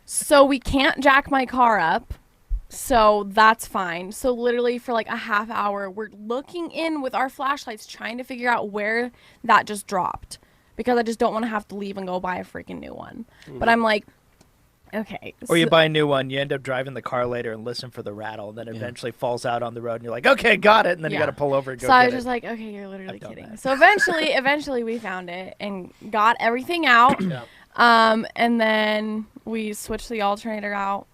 Speaker 4: so we can't jack my car up. So that's fine. So literally for like a half hour, we're looking in with our flashlights trying to figure out where that just dropped. Because I just don't want to have to leave and go buy a freaking new one. But I'm like, okay.
Speaker 1: Or you
Speaker 4: so-
Speaker 1: buy a new one, you end up driving the car later and listen for the rattle, and then eventually falls out on the road, and you're like, okay, got it, and then you
Speaker 4: Yeah.
Speaker 1: got to pull over and go
Speaker 4: So I
Speaker 1: get
Speaker 4: was
Speaker 1: it.
Speaker 4: just like, okay, you're literally
Speaker 1: I've done
Speaker 4: kidding.
Speaker 1: that.
Speaker 4: So eventually we found it and got everything out.
Speaker 2: Yeah.
Speaker 4: And then we switched the alternator out.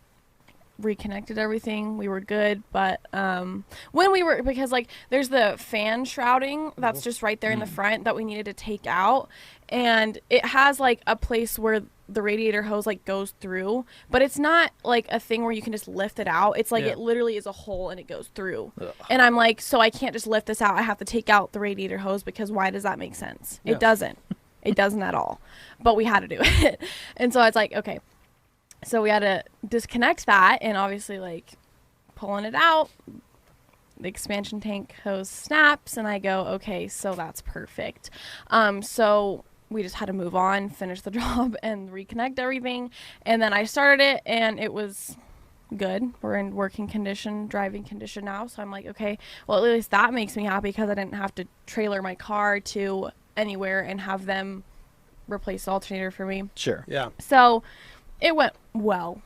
Speaker 4: reconnected everything. We were good, but when we were, because like there's the fan shrouding that's just right there in the front that we needed to take out, and it has like a place where the radiator hose like goes through, but it's not like a thing where you can just lift it out. It's like it literally is a hole and it goes through. And I'm like, so I can't just lift this out. I have to take out the radiator hose, because why does that make sense? It doesn't. It doesn't at all. But we had to do it. And so it's like, okay. So we had to disconnect that, and obviously like pulling it out, the expansion tank hose snaps, and I go, okay, so that's perfect. So we just had to move on, finish the job, and reconnect everything. And then I started it, and it was good. We're in working condition, driving condition now. So I'm like, okay, well, at least that makes me happy, because I didn't have to trailer my car to anywhere and have them replace the alternator for me.
Speaker 1: Sure.
Speaker 2: Yeah.
Speaker 4: So it went well.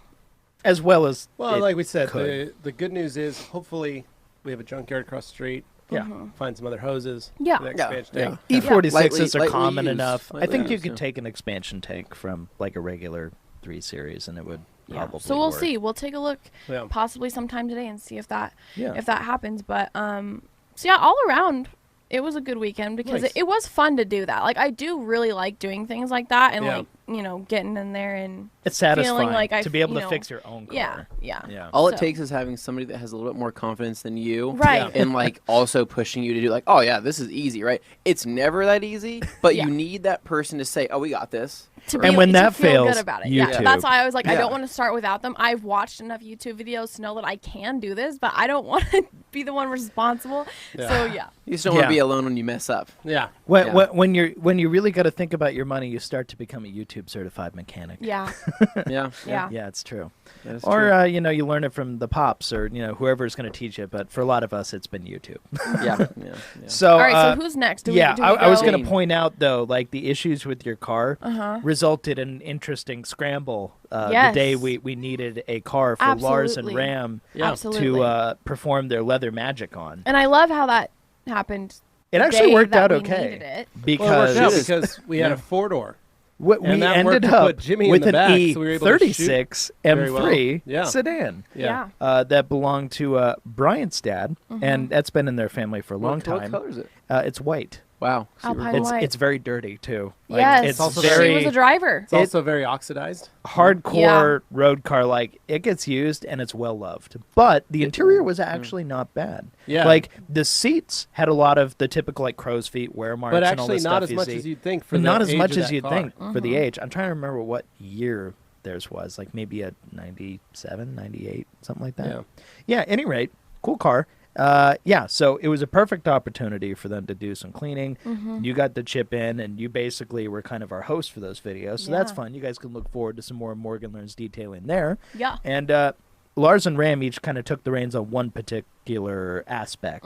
Speaker 1: As well as
Speaker 2: Like we said,
Speaker 1: could.
Speaker 2: the good news is hopefully we have a junkyard across the street.
Speaker 1: Yeah.
Speaker 2: Find some other hoses.
Speaker 4: Yeah.
Speaker 2: For the expansion tank.
Speaker 1: E46s are
Speaker 3: Lightly
Speaker 1: common
Speaker 3: used.
Speaker 1: enough. I
Speaker 3: Lightly
Speaker 1: think you
Speaker 3: used,
Speaker 1: could
Speaker 3: yeah.
Speaker 1: take an expansion tank from like a regular 3 Series, and it would probably
Speaker 4: So we'll
Speaker 1: work.
Speaker 4: see. We'll take a look
Speaker 2: Yeah.
Speaker 4: possibly sometime today and see if that
Speaker 1: Yeah.
Speaker 4: happens. But so yeah, all around it was a good weekend, because
Speaker 2: Nice.
Speaker 4: it was fun to do that. Like I do really like doing things like that, and
Speaker 2: Yeah.
Speaker 4: like, you know, getting in there and
Speaker 1: It's satisfying
Speaker 4: like
Speaker 1: to be able
Speaker 4: you
Speaker 1: to
Speaker 4: know,
Speaker 1: fix your own car.
Speaker 4: yeah.
Speaker 1: Yeah.
Speaker 3: All it
Speaker 4: So-
Speaker 3: takes is having somebody that has a little bit more confidence than you.
Speaker 4: Right.
Speaker 3: And like also pushing you to do like, oh yeah, this is easy, right? It's never that easy, but
Speaker 4: Yeah.
Speaker 3: you need that person to say, oh, we got this.
Speaker 4: To
Speaker 1: And when
Speaker 4: to
Speaker 1: that
Speaker 4: feel
Speaker 1: fails,
Speaker 4: good about it.
Speaker 1: YouTube.
Speaker 4: Yeah, that's why I was like, I
Speaker 3: Yeah.
Speaker 4: don't want to start without them. I've watched enough YouTube videos to know that I can do this, but I don't want to be the one responsible.
Speaker 2: Yeah.
Speaker 4: So yeah,
Speaker 3: You just don't want
Speaker 1: Yeah.
Speaker 3: to be alone when you mess up.
Speaker 2: Yeah.
Speaker 1: When you really got to think about your money, you start to become a YouTube certified mechanic.
Speaker 4: yeah,
Speaker 3: Yeah.
Speaker 4: yeah.
Speaker 1: Yeah, it's true.
Speaker 3: That is
Speaker 1: Or
Speaker 3: true.
Speaker 1: you know, you learn it from the pops, or you know, whoever's going to teach it. But for a lot of us, it's been YouTube.
Speaker 3: yeah.
Speaker 1: So,
Speaker 4: All right, so who's next? Do we
Speaker 1: I was
Speaker 4: go?
Speaker 1: going to point out though, like the issues with your car resulted in an interesting scramble
Speaker 4: Yes.
Speaker 1: the day we needed a car for Lars and
Speaker 4: Absolutely.
Speaker 1: Ram
Speaker 4: Absolutely.
Speaker 1: to perform their leather magic on.
Speaker 4: And I love how that happened.
Speaker 1: It actually
Speaker 4: day
Speaker 1: worked
Speaker 4: that
Speaker 1: out
Speaker 4: we
Speaker 1: okay
Speaker 4: needed it.
Speaker 1: because
Speaker 2: Well, it worked out because we had
Speaker 1: Yeah.
Speaker 2: a 4-door.
Speaker 1: we
Speaker 2: and that
Speaker 1: ended
Speaker 2: worked to
Speaker 1: up
Speaker 2: put Jimmy in
Speaker 1: with
Speaker 2: the
Speaker 1: an
Speaker 2: back, so we were able to
Speaker 1: E36
Speaker 2: very well.
Speaker 1: M3
Speaker 2: Yeah.
Speaker 1: sedan
Speaker 2: Yeah.
Speaker 1: that belonged to Brian's dad, and that's been in their family for a long
Speaker 3: What
Speaker 1: time.
Speaker 3: color is it?
Speaker 1: It's white.
Speaker 3: Wow.
Speaker 4: Alpine
Speaker 1: It's
Speaker 4: white.
Speaker 1: it's very dirty too. Like,
Speaker 4: Yes,
Speaker 1: it's
Speaker 2: also
Speaker 4: she
Speaker 1: very
Speaker 4: was a driver.
Speaker 2: It's also very oxidized.
Speaker 1: hardcore road car. Like it gets used and it's well loved, but the interior was actually not bad.
Speaker 2: Yeah.
Speaker 1: Like the seats had a lot of the typical like crow's feet wear marks,
Speaker 2: But
Speaker 1: and all
Speaker 2: actually
Speaker 1: this
Speaker 2: not
Speaker 1: stuff
Speaker 2: as
Speaker 1: you
Speaker 2: much
Speaker 1: see.
Speaker 2: as you'd think for
Speaker 1: Not
Speaker 2: the
Speaker 1: as
Speaker 2: age
Speaker 1: much
Speaker 2: of
Speaker 1: as
Speaker 2: that
Speaker 1: you'd
Speaker 2: car.
Speaker 1: think for the age. I'm trying to remember what year theirs was. Like maybe a 97, 98, something like that.
Speaker 2: Yeah.
Speaker 1: Yeah. At any rate, cool car. So it was a perfect opportunity for them to do some cleaning. You got the chip in, and you basically were kind of our host for those videos. So that's
Speaker 4: Yeah.
Speaker 1: fun. You guys can look forward to some more Morgan Learns detailing there.
Speaker 4: Yeah.
Speaker 1: And Lars and Ram each kind of took the reins on one particular aspect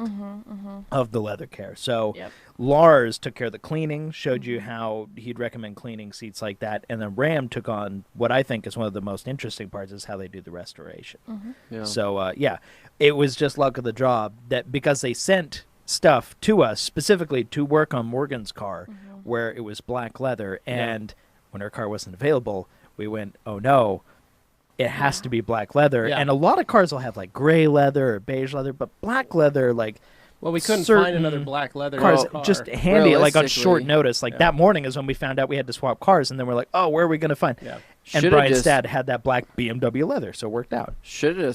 Speaker 1: of the leather care. So
Speaker 4: Yep.
Speaker 1: Lars took care of the cleaning, showed you how he'd recommend cleaning seats like that, and then Ram took on what I think is one of the most interesting parts, is how they do the restoration.
Speaker 3: Yeah.
Speaker 1: So it was just luck of the job that because they sent stuff to us specifically to work on Morgan's car, where it was black leather, and when her car wasn't available, we went, oh no, it has to be black leather.
Speaker 2: Yeah.
Speaker 1: And a lot of cars will have like gray leather or beige leather, but black leather, like
Speaker 2: Well, we couldn't
Speaker 1: certain
Speaker 2: find another black leather
Speaker 1: cars,
Speaker 2: car.
Speaker 1: just handy, like on short
Speaker 3: Realistically,
Speaker 1: notice. Like that morning is when we found out we had to swap cars, and then we're like, oh, where are we going to find?
Speaker 2: Yeah.
Speaker 1: And
Speaker 3: Should've
Speaker 1: Brian's
Speaker 3: just-
Speaker 1: dad had that black BMW leather, so it worked out.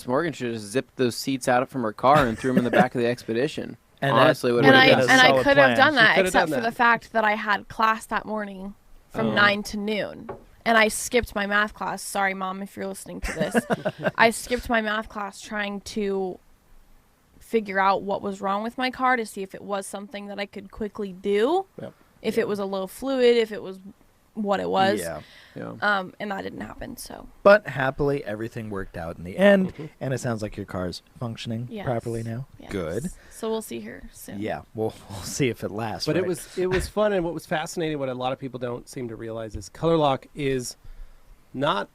Speaker 3: Morgan should have zipped those seats out from her car and threw them in the back of the Expedition.
Speaker 1: And
Speaker 3: Honestly,
Speaker 1: that
Speaker 3: would
Speaker 4: And
Speaker 3: have
Speaker 4: I
Speaker 3: been
Speaker 1: been a
Speaker 4: and I
Speaker 1: solid
Speaker 4: could have
Speaker 1: plan.
Speaker 4: done
Speaker 2: She
Speaker 4: that,
Speaker 2: could have
Speaker 4: except
Speaker 2: done
Speaker 4: for
Speaker 2: that.
Speaker 4: the fact that I had class that morning from 9 to noon. And I skipped my math class. Sorry, Mom, if you're listening to this. I skipped my math class trying to figure out what was wrong with my car to see if it was something that I could quickly do.
Speaker 2: Yep.
Speaker 4: If it was a low fluid, if it was what it was.
Speaker 1: Yeah.
Speaker 3: Yeah.
Speaker 4: And that didn't happen, so.
Speaker 1: But happily, everything worked out in the end, and it sounds like your car's functioning
Speaker 4: Yes.
Speaker 1: properly now.
Speaker 4: Yes.
Speaker 1: Good.
Speaker 4: So we'll see her soon.
Speaker 1: Yeah, we'll see if it lasts.
Speaker 2: But
Speaker 1: right?
Speaker 2: it was fun, and what was fascinating, what a lot of people don't seem to realize, is Color Lock is not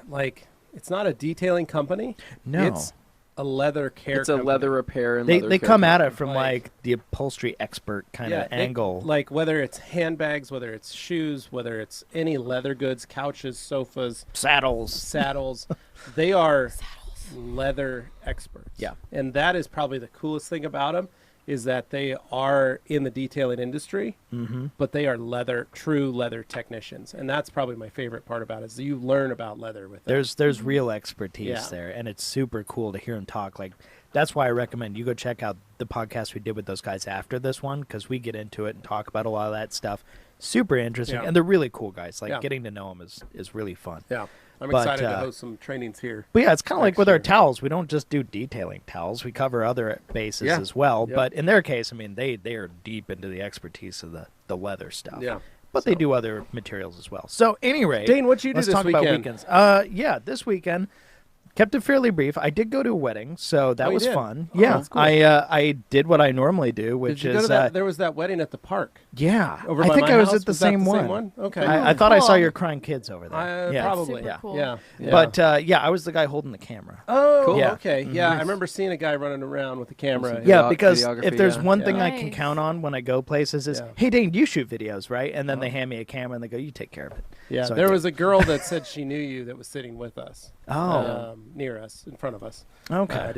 Speaker 2: like, it's not a detailing company.
Speaker 1: No.
Speaker 2: It's a leather care
Speaker 3: It's a
Speaker 2: company.
Speaker 3: leather repair and
Speaker 1: they
Speaker 3: leather care
Speaker 1: come at
Speaker 3: company.
Speaker 1: it from like the upholstery expert kind of
Speaker 2: they-
Speaker 1: angle.
Speaker 2: Like whether it's handbags, whether it's shoes, whether it's any leather goods, couches, sofas,
Speaker 1: saddles.
Speaker 2: saddles, they are leather experts.
Speaker 1: Yeah.
Speaker 2: And that is probably the coolest thing about them, is that they are in the detailing industry, but they are true leather technicians. And that's probably my favorite part about it, is you learn about leather with them.
Speaker 1: There's real expertise
Speaker 2: Yeah.
Speaker 1: there, and it's super cool to hear them talk. Like, that's why I recommend you go check out the podcast we did with those guys after this one, because we get into it and talk about a lot of that stuff. Super interesting,
Speaker 2: Yeah.
Speaker 1: and they're really cool guys. Like,
Speaker 2: Yeah.
Speaker 1: getting to know them is really fun.
Speaker 2: Yeah. I'm
Speaker 1: But,
Speaker 2: excited to host some trainings here.
Speaker 1: But yeah, it's kind of like
Speaker 2: Next
Speaker 1: with our
Speaker 2: year.
Speaker 1: towels. We don't just do detailing towels. We cover other bases
Speaker 3: Yeah.
Speaker 1: as well.
Speaker 2: Yep.
Speaker 1: But in their case, I mean, they are deep into the expertise of the leather stuff.
Speaker 2: Yeah.
Speaker 1: But they do other materials as well. So anyway,
Speaker 2: Dane, what'd you do
Speaker 1: let's
Speaker 2: this
Speaker 1: talk about
Speaker 2: weekend?
Speaker 1: weekends. Yeah, this weekend kept it fairly brief. I did go to a wedding, so that
Speaker 2: Oh, you
Speaker 1: was
Speaker 2: did?
Speaker 1: fun.
Speaker 2: Oh,
Speaker 1: Yeah,
Speaker 2: that's cool.
Speaker 1: I did what I normally do, which
Speaker 2: Did you go
Speaker 1: is
Speaker 2: to that? There was that wedding at the park.
Speaker 1: yeah.
Speaker 2: Over
Speaker 1: I
Speaker 2: by
Speaker 1: think
Speaker 2: my
Speaker 1: I was
Speaker 2: house?
Speaker 1: at the
Speaker 2: Was that
Speaker 1: same
Speaker 2: the
Speaker 1: one.
Speaker 2: same one? Okay.
Speaker 1: I thought I saw
Speaker 4: Cool.
Speaker 1: your crying kids over there. Yeah.
Speaker 2: Probably.
Speaker 4: Super cool.
Speaker 2: Yeah.
Speaker 1: But yeah, I was the guy holding the camera.
Speaker 2: Oh,
Speaker 3: Cool.
Speaker 1: Yeah.
Speaker 2: okay. Yeah, I
Speaker 3: Nice.
Speaker 2: remember seeing a guy running around with a camera.
Speaker 3: Some
Speaker 1: Yeah,
Speaker 3: Video-
Speaker 1: because
Speaker 3: videography,
Speaker 1: if there's
Speaker 3: yeah.
Speaker 1: one thing
Speaker 2: Yeah.
Speaker 1: I can
Speaker 4: Nice.
Speaker 1: count on when I go places is,
Speaker 2: Yeah.
Speaker 1: hey, Dane, you shoot videos, right? And then they hand me a camera and they go, you take care of it.
Speaker 2: Yeah,
Speaker 1: So I
Speaker 2: there
Speaker 1: did.
Speaker 2: was a girl that said she knew you that was sitting with us.
Speaker 1: Oh,
Speaker 2: Near us, in front of us.
Speaker 1: okay.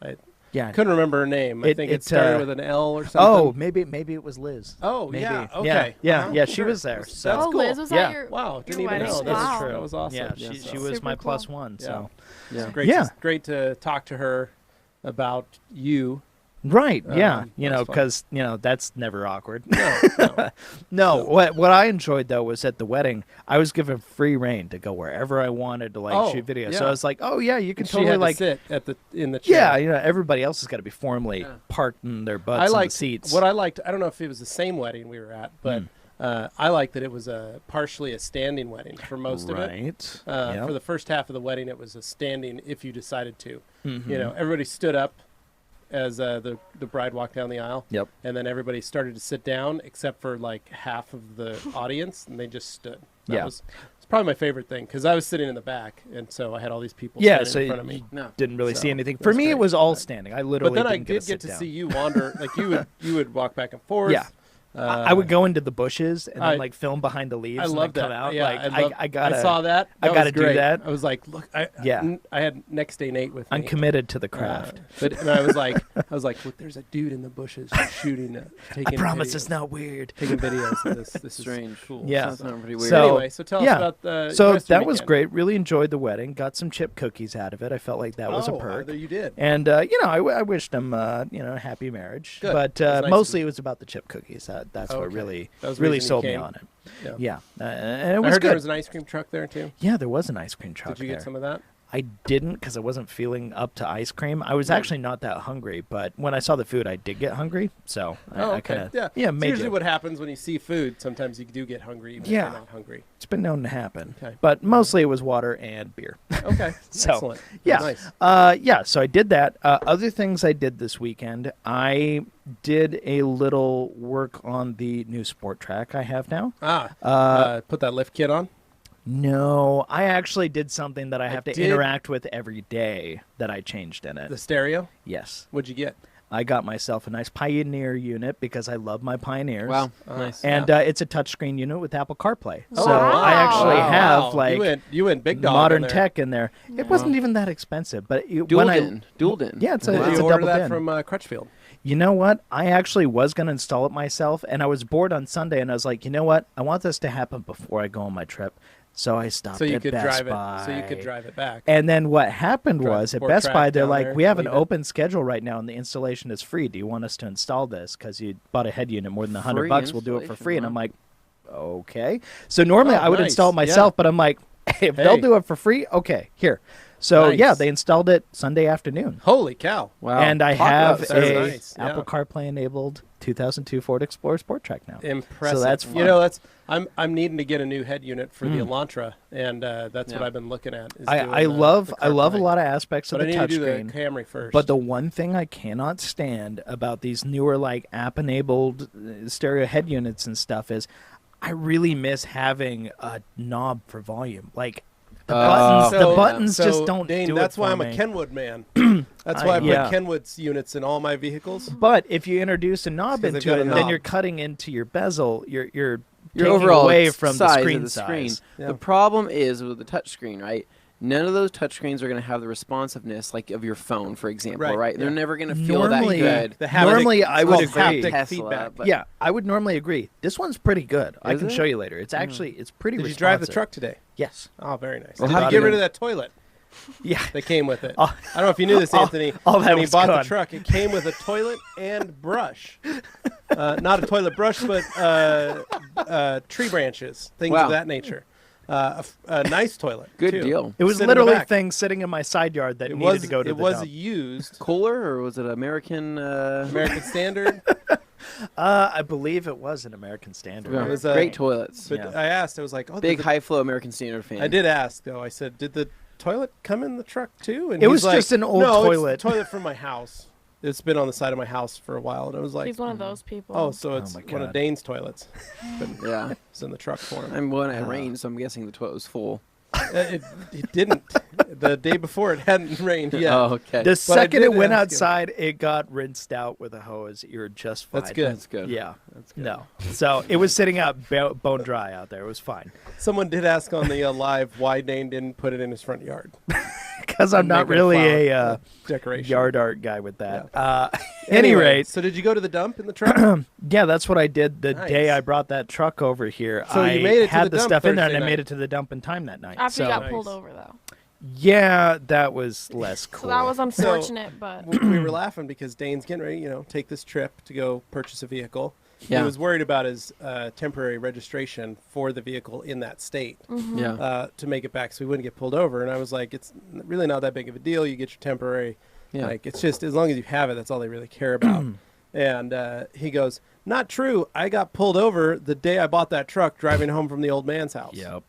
Speaker 2: I
Speaker 1: Yeah.
Speaker 2: couldn't remember her name. I think it
Speaker 1: it,
Speaker 2: started
Speaker 1: uh,
Speaker 2: with an L or
Speaker 1: Oh,
Speaker 2: something.
Speaker 1: maybe it was Liz.
Speaker 2: Oh,
Speaker 1: maybe.
Speaker 2: yeah.
Speaker 1: Yeah,
Speaker 2: Okay.
Speaker 1: yeah,
Speaker 2: Uh-huh.
Speaker 1: yeah, she
Speaker 2: Sure.
Speaker 1: was there,
Speaker 2: That's
Speaker 1: so-
Speaker 4: Oh,
Speaker 2: cool.
Speaker 4: Liz was
Speaker 1: Yeah.
Speaker 4: at your.
Speaker 2: Wow, didn't
Speaker 4: your
Speaker 2: even know.
Speaker 4: wedding?
Speaker 2: That's
Speaker 4: Wow.
Speaker 2: true. That was awesome.
Speaker 1: Yeah,
Speaker 3: Yeah.
Speaker 1: she
Speaker 3: So-
Speaker 1: was
Speaker 4: Super
Speaker 1: my
Speaker 4: cool.
Speaker 1: plus one.
Speaker 2: Yeah.
Speaker 1: So
Speaker 3: Yeah.
Speaker 2: Great to talk to her about you.
Speaker 1: right, yeah,
Speaker 2: That's fun.
Speaker 1: because that's never awkward.
Speaker 2: No, no.
Speaker 1: No, what I enjoyed though was at the wedding, I was given free reign to go wherever I wanted to
Speaker 2: Oh,
Speaker 1: shoot videos.
Speaker 2: yeah.
Speaker 1: So I was like, oh yeah, you can
Speaker 2: she
Speaker 1: totally
Speaker 2: had
Speaker 1: like.
Speaker 2: to sit in the chair.
Speaker 1: Yeah, everybody else has got to be formally
Speaker 3: Yeah.
Speaker 1: parked in their butts
Speaker 2: I
Speaker 1: in the
Speaker 2: liked
Speaker 1: seats.
Speaker 2: what I liked. I don't know if it was the same wedding we were at, but I liked that it was partially a standing wedding for most of it.
Speaker 1: right.
Speaker 2: For the first half of the wedding, it was a standing if you decided to.
Speaker 1: Mhm.
Speaker 2: Everybody stood up as the bride walked down the aisle.
Speaker 1: Yep.
Speaker 2: And then everybody started to sit down, except for like half of the audience, and they just stood.
Speaker 1: Yeah.
Speaker 2: It's probably my favorite thing, because I was sitting in the back, and so I had all these people
Speaker 1: Yeah,
Speaker 2: standing
Speaker 1: so
Speaker 2: in front of me.
Speaker 3: No.
Speaker 1: Didn't really see
Speaker 2: So,
Speaker 1: anything.
Speaker 2: it
Speaker 1: For
Speaker 2: was
Speaker 1: me, it
Speaker 2: great.
Speaker 1: was all standing. I literally
Speaker 2: But then I
Speaker 1: didn't
Speaker 2: did
Speaker 1: get
Speaker 2: get
Speaker 1: to
Speaker 2: to
Speaker 1: sit
Speaker 2: see
Speaker 1: down.
Speaker 2: you wander. Like you would walk back and forth.
Speaker 1: Yeah. I would go into the bushes and then like film behind the leaves
Speaker 2: I
Speaker 1: and
Speaker 2: love
Speaker 1: then come
Speaker 2: that.
Speaker 1: out.
Speaker 2: Yeah,
Speaker 1: like I gotta.
Speaker 2: I saw that.
Speaker 1: I
Speaker 2: That
Speaker 1: gotta
Speaker 2: was
Speaker 1: do
Speaker 2: great.
Speaker 1: that.
Speaker 2: I was like, look,
Speaker 1: Yeah.
Speaker 2: I had next day Nate with me.
Speaker 1: I'm committed to the craft.
Speaker 2: And I was like, look, there's a dude in the bushes shooting, taking.
Speaker 1: I promise
Speaker 2: videos,
Speaker 1: it's not weird.
Speaker 2: taking videos of this. This
Speaker 3: Strange.
Speaker 2: is cool.
Speaker 1: Yeah.
Speaker 3: That sounds pretty weird.
Speaker 1: So-
Speaker 2: Anyway, so tell us
Speaker 1: yeah.
Speaker 2: about the.
Speaker 1: So
Speaker 2: rest of your
Speaker 1: that was
Speaker 2: weekend.
Speaker 1: great. Really enjoyed the wedding. Got some chip cookies out of it. I felt like that was a perk.
Speaker 2: You did.
Speaker 1: And I wished them a happy marriage.
Speaker 2: Good.
Speaker 1: But
Speaker 2: That's nice of
Speaker 1: mostly
Speaker 2: you.
Speaker 1: it was about the chip cookies. That's what
Speaker 2: Okay.
Speaker 1: really
Speaker 2: That was the
Speaker 1: really
Speaker 2: reason you
Speaker 1: sold me
Speaker 2: came.
Speaker 1: on it.
Speaker 2: Yeah.
Speaker 1: Yeah, and it
Speaker 2: I
Speaker 1: was
Speaker 2: heard
Speaker 1: good.
Speaker 2: there was an ice cream truck there too.
Speaker 1: Yeah, there was an ice cream truck
Speaker 2: Did you
Speaker 1: there.
Speaker 2: get some of that?
Speaker 1: I didn't because I wasn't feeling up to ice cream. I was actually not that hungry, but when I saw the food, I did get hungry. So I kind of
Speaker 2: yeah.
Speaker 1: yeah
Speaker 2: It's
Speaker 1: made
Speaker 2: usually
Speaker 1: it.
Speaker 2: what happens when you see food. Sometimes you do get hungry, even
Speaker 1: Yeah.
Speaker 2: if you're not hungry.
Speaker 1: It's been known to happen.
Speaker 2: Okay.
Speaker 1: But mostly it was water and beer.
Speaker 2: Okay.
Speaker 1: So,
Speaker 2: Excellent.
Speaker 1: yeah.
Speaker 2: Nice.
Speaker 1: Yeah, so I did that. Other things I did this weekend, I did a little work on the new sport track I have now.
Speaker 2: Put that lift kit on.
Speaker 1: No, I actually did something that I have to
Speaker 2: did-
Speaker 1: interact with every day that I changed in it.
Speaker 2: The stereo.
Speaker 1: Yes.
Speaker 2: What'd you get?
Speaker 1: I got myself a nice Pioneer unit because I love my Pioneers.
Speaker 3: Wow. Nice.
Speaker 1: And it's a touchscreen unit with Apple CarPlay.
Speaker 2: Oh,
Speaker 1: So
Speaker 4: wow.
Speaker 1: I actually
Speaker 2: Wow.
Speaker 1: have like
Speaker 2: you went big dog
Speaker 1: modern
Speaker 2: in there.
Speaker 1: tech in there. It wasn't even that expensive, but
Speaker 3: Dual
Speaker 1: when I
Speaker 3: din. Dual din.
Speaker 1: yeah, it's a,
Speaker 2: Did
Speaker 1: it's
Speaker 2: you
Speaker 1: a
Speaker 2: order
Speaker 1: double
Speaker 2: that
Speaker 1: din.
Speaker 2: from Crutchfield?
Speaker 1: You know what? I actually was going to install it myself, and I was bored on Sunday, and I was like, you know what? I want this to happen before I go on my trip. So I stopped
Speaker 2: So you
Speaker 1: at
Speaker 2: could
Speaker 1: Best
Speaker 2: drive
Speaker 1: Buy.
Speaker 2: it. So you could drive it back.
Speaker 1: And then what happened
Speaker 2: Drive
Speaker 1: was
Speaker 2: the
Speaker 1: at
Speaker 2: sport
Speaker 1: Best
Speaker 2: track
Speaker 1: Buy, they're
Speaker 2: down
Speaker 1: like,
Speaker 2: there,
Speaker 1: we have an
Speaker 2: leave it."
Speaker 1: open schedule right now, and the installation is free. Do you want us to install this? Because you bought a head unit more than
Speaker 3: Free
Speaker 1: $100. We'll do it for
Speaker 3: installation,
Speaker 1: free. And
Speaker 3: wow.
Speaker 1: I'm like, okay. So normally
Speaker 2: Oh,
Speaker 1: I would
Speaker 2: nice.
Speaker 1: install it myself, but I'm like, if they'll
Speaker 2: Hey.
Speaker 1: do it for free, okay, here. So yeah,
Speaker 2: Nice.
Speaker 1: they installed it Sunday afternoon.
Speaker 2: Holy cow!
Speaker 3: Wow.
Speaker 1: And I
Speaker 3: Talk
Speaker 1: have
Speaker 3: about
Speaker 2: That's
Speaker 1: a
Speaker 2: nice, yeah.
Speaker 1: Apple CarPlay enabled 2002 Ford Explorer Sport Track now.
Speaker 2: Impressive.
Speaker 1: So that's
Speaker 2: You
Speaker 1: fun.
Speaker 2: know, I'm needing to get a new head unit for the
Speaker 1: Mm.
Speaker 2: Elantra, and that's what
Speaker 3: Yeah.
Speaker 2: I've been looking at. Is
Speaker 1: I
Speaker 2: doing,
Speaker 1: love
Speaker 2: the
Speaker 1: I love a
Speaker 2: CarPlay.
Speaker 1: lot of aspects of
Speaker 2: But I
Speaker 1: the
Speaker 2: need to do the
Speaker 1: touchscreen.
Speaker 2: Camry first.
Speaker 1: But the one thing I cannot stand about these newer like app-enabled stereo head units and stuff is I really miss having a knob for volume. Like the buttons just don't
Speaker 2: Dane,
Speaker 1: do
Speaker 2: that's
Speaker 1: it
Speaker 2: why
Speaker 1: for
Speaker 2: I'm
Speaker 1: me.
Speaker 2: a Kenwood man. That's why I put
Speaker 1: yeah.
Speaker 2: Kenwood's units in all my vehicles.
Speaker 1: But if you introduce a knob
Speaker 2: 'cause they've
Speaker 1: into
Speaker 2: got
Speaker 1: it,
Speaker 2: a
Speaker 1: then
Speaker 2: knob.
Speaker 1: you're cutting into your bezel. You're
Speaker 3: your
Speaker 1: taking
Speaker 3: overall
Speaker 1: away from the
Speaker 3: size
Speaker 1: screen
Speaker 3: of the screen.
Speaker 1: size.
Speaker 2: Yeah.
Speaker 3: The problem is with the touch screen, right? none of those touchscreens are going to have the responsiveness like of your phone, for example,
Speaker 2: Right,
Speaker 3: right? They're
Speaker 2: yeah.
Speaker 3: never going to feel
Speaker 1: Normally-
Speaker 3: that good.
Speaker 2: The haptic-
Speaker 1: Normally, I
Speaker 2: it's
Speaker 1: would
Speaker 2: called
Speaker 1: agree.
Speaker 2: haptic
Speaker 3: Tesla,
Speaker 2: feedback.
Speaker 3: but-
Speaker 1: Yeah, I would normally agree. This one's pretty good. I
Speaker 3: Is
Speaker 1: can
Speaker 3: it?
Speaker 1: show you later. It's actually it's pretty.
Speaker 2: Did you drive the
Speaker 1: responsive.
Speaker 2: truck today?
Speaker 1: Yes.
Speaker 2: Oh, very nice.
Speaker 3: Well,
Speaker 2: Did
Speaker 3: how
Speaker 2: you
Speaker 3: did
Speaker 2: get
Speaker 3: you-
Speaker 2: rid of that toilet
Speaker 1: Yeah.
Speaker 2: that came with it?
Speaker 1: Oh.
Speaker 2: I don't know if you knew this, Anthony.
Speaker 1: all that
Speaker 2: when he
Speaker 1: was
Speaker 2: bought
Speaker 1: gone.
Speaker 2: the truck, it came with a toilet and brush. Not a toilet brush, but tree branches, things
Speaker 3: Wow.
Speaker 2: of that nature. A nice toilet.
Speaker 3: Good
Speaker 2: too.
Speaker 3: deal.
Speaker 1: It was
Speaker 2: Sit in the
Speaker 1: literally
Speaker 2: back.
Speaker 1: things sitting in my side yard that
Speaker 2: It
Speaker 1: needed
Speaker 2: was.
Speaker 1: to go to
Speaker 2: It
Speaker 1: the
Speaker 2: was
Speaker 1: dump.
Speaker 2: used.
Speaker 3: Kohler, or was it American?
Speaker 2: American Standard.
Speaker 1: I believe it was an American Standard.
Speaker 3: Yeah,
Speaker 2: It was,
Speaker 3: great toilets.
Speaker 2: But
Speaker 1: Yeah.
Speaker 2: I asked. I was like, "Oh,
Speaker 3: Big
Speaker 2: did the-
Speaker 3: high flow American Standard fan.
Speaker 2: I did ask though. I said, "Did the toilet come in the truck too?" And
Speaker 1: It
Speaker 2: he's
Speaker 1: was
Speaker 2: like,
Speaker 1: just an old
Speaker 2: no,
Speaker 1: toilet."
Speaker 2: It's the toilet from my house. It's been on the side of my house for a while, and I was like,
Speaker 4: He's one of those people.
Speaker 2: "Oh, so it's
Speaker 1: my
Speaker 2: one of
Speaker 1: God.
Speaker 2: Dane's toilets."
Speaker 3: Yeah,
Speaker 2: It's in the truck for him.
Speaker 3: I'm one at rain, so I'm guessing the toilet was full.
Speaker 2: It didn't. The day before, it hadn't rained yet.
Speaker 3: Oh, okay.
Speaker 1: The second
Speaker 2: did
Speaker 1: it went
Speaker 2: ask him.
Speaker 1: outside, it got rinsed out with a hose. You're just fine.
Speaker 2: That's good.
Speaker 3: That's good.
Speaker 1: Yeah.
Speaker 3: That's good.
Speaker 1: No. So it was sitting out bone dry out there. It was fine.
Speaker 2: Someone did ask on the live why Dane didn't put it in his front yard.
Speaker 1: Because I'm not
Speaker 2: Make it a
Speaker 1: really
Speaker 2: flower
Speaker 1: a
Speaker 2: decoration.
Speaker 1: yard art guy with that.
Speaker 2: Yeah.
Speaker 1: Any
Speaker 2: Anyway,
Speaker 1: rate,
Speaker 2: so did you go to the dump in the truck?
Speaker 1: yeah, that's what I did the
Speaker 2: Nice.
Speaker 1: day I brought that truck over here.
Speaker 2: So
Speaker 1: I
Speaker 2: you made it to
Speaker 1: had
Speaker 2: the
Speaker 1: the
Speaker 2: dump
Speaker 1: stuff in there, and
Speaker 2: Thursday
Speaker 1: I made
Speaker 2: night.
Speaker 1: it to the dump in time that night.
Speaker 4: After
Speaker 1: so
Speaker 4: you got
Speaker 2: Nice.
Speaker 4: pulled over, though.
Speaker 1: yeah, that was less cool.
Speaker 4: So that was unfortunate, but
Speaker 2: we were laughing because Dane's getting ready, take this trip to go purchase a vehicle.
Speaker 3: Yeah.
Speaker 2: He was worried about his temporary registration for the vehicle in that state
Speaker 3: Yeah.
Speaker 2: to make it back so he wouldn't get pulled over. And I was like, it's really not that big of a deal. You get your temporary.
Speaker 3: Yeah.
Speaker 2: Like, it's just as long as you have it, that's all they really care about. And he goes, not true. I got pulled over the day I bought that truck driving home from the old man's house.
Speaker 1: Yep.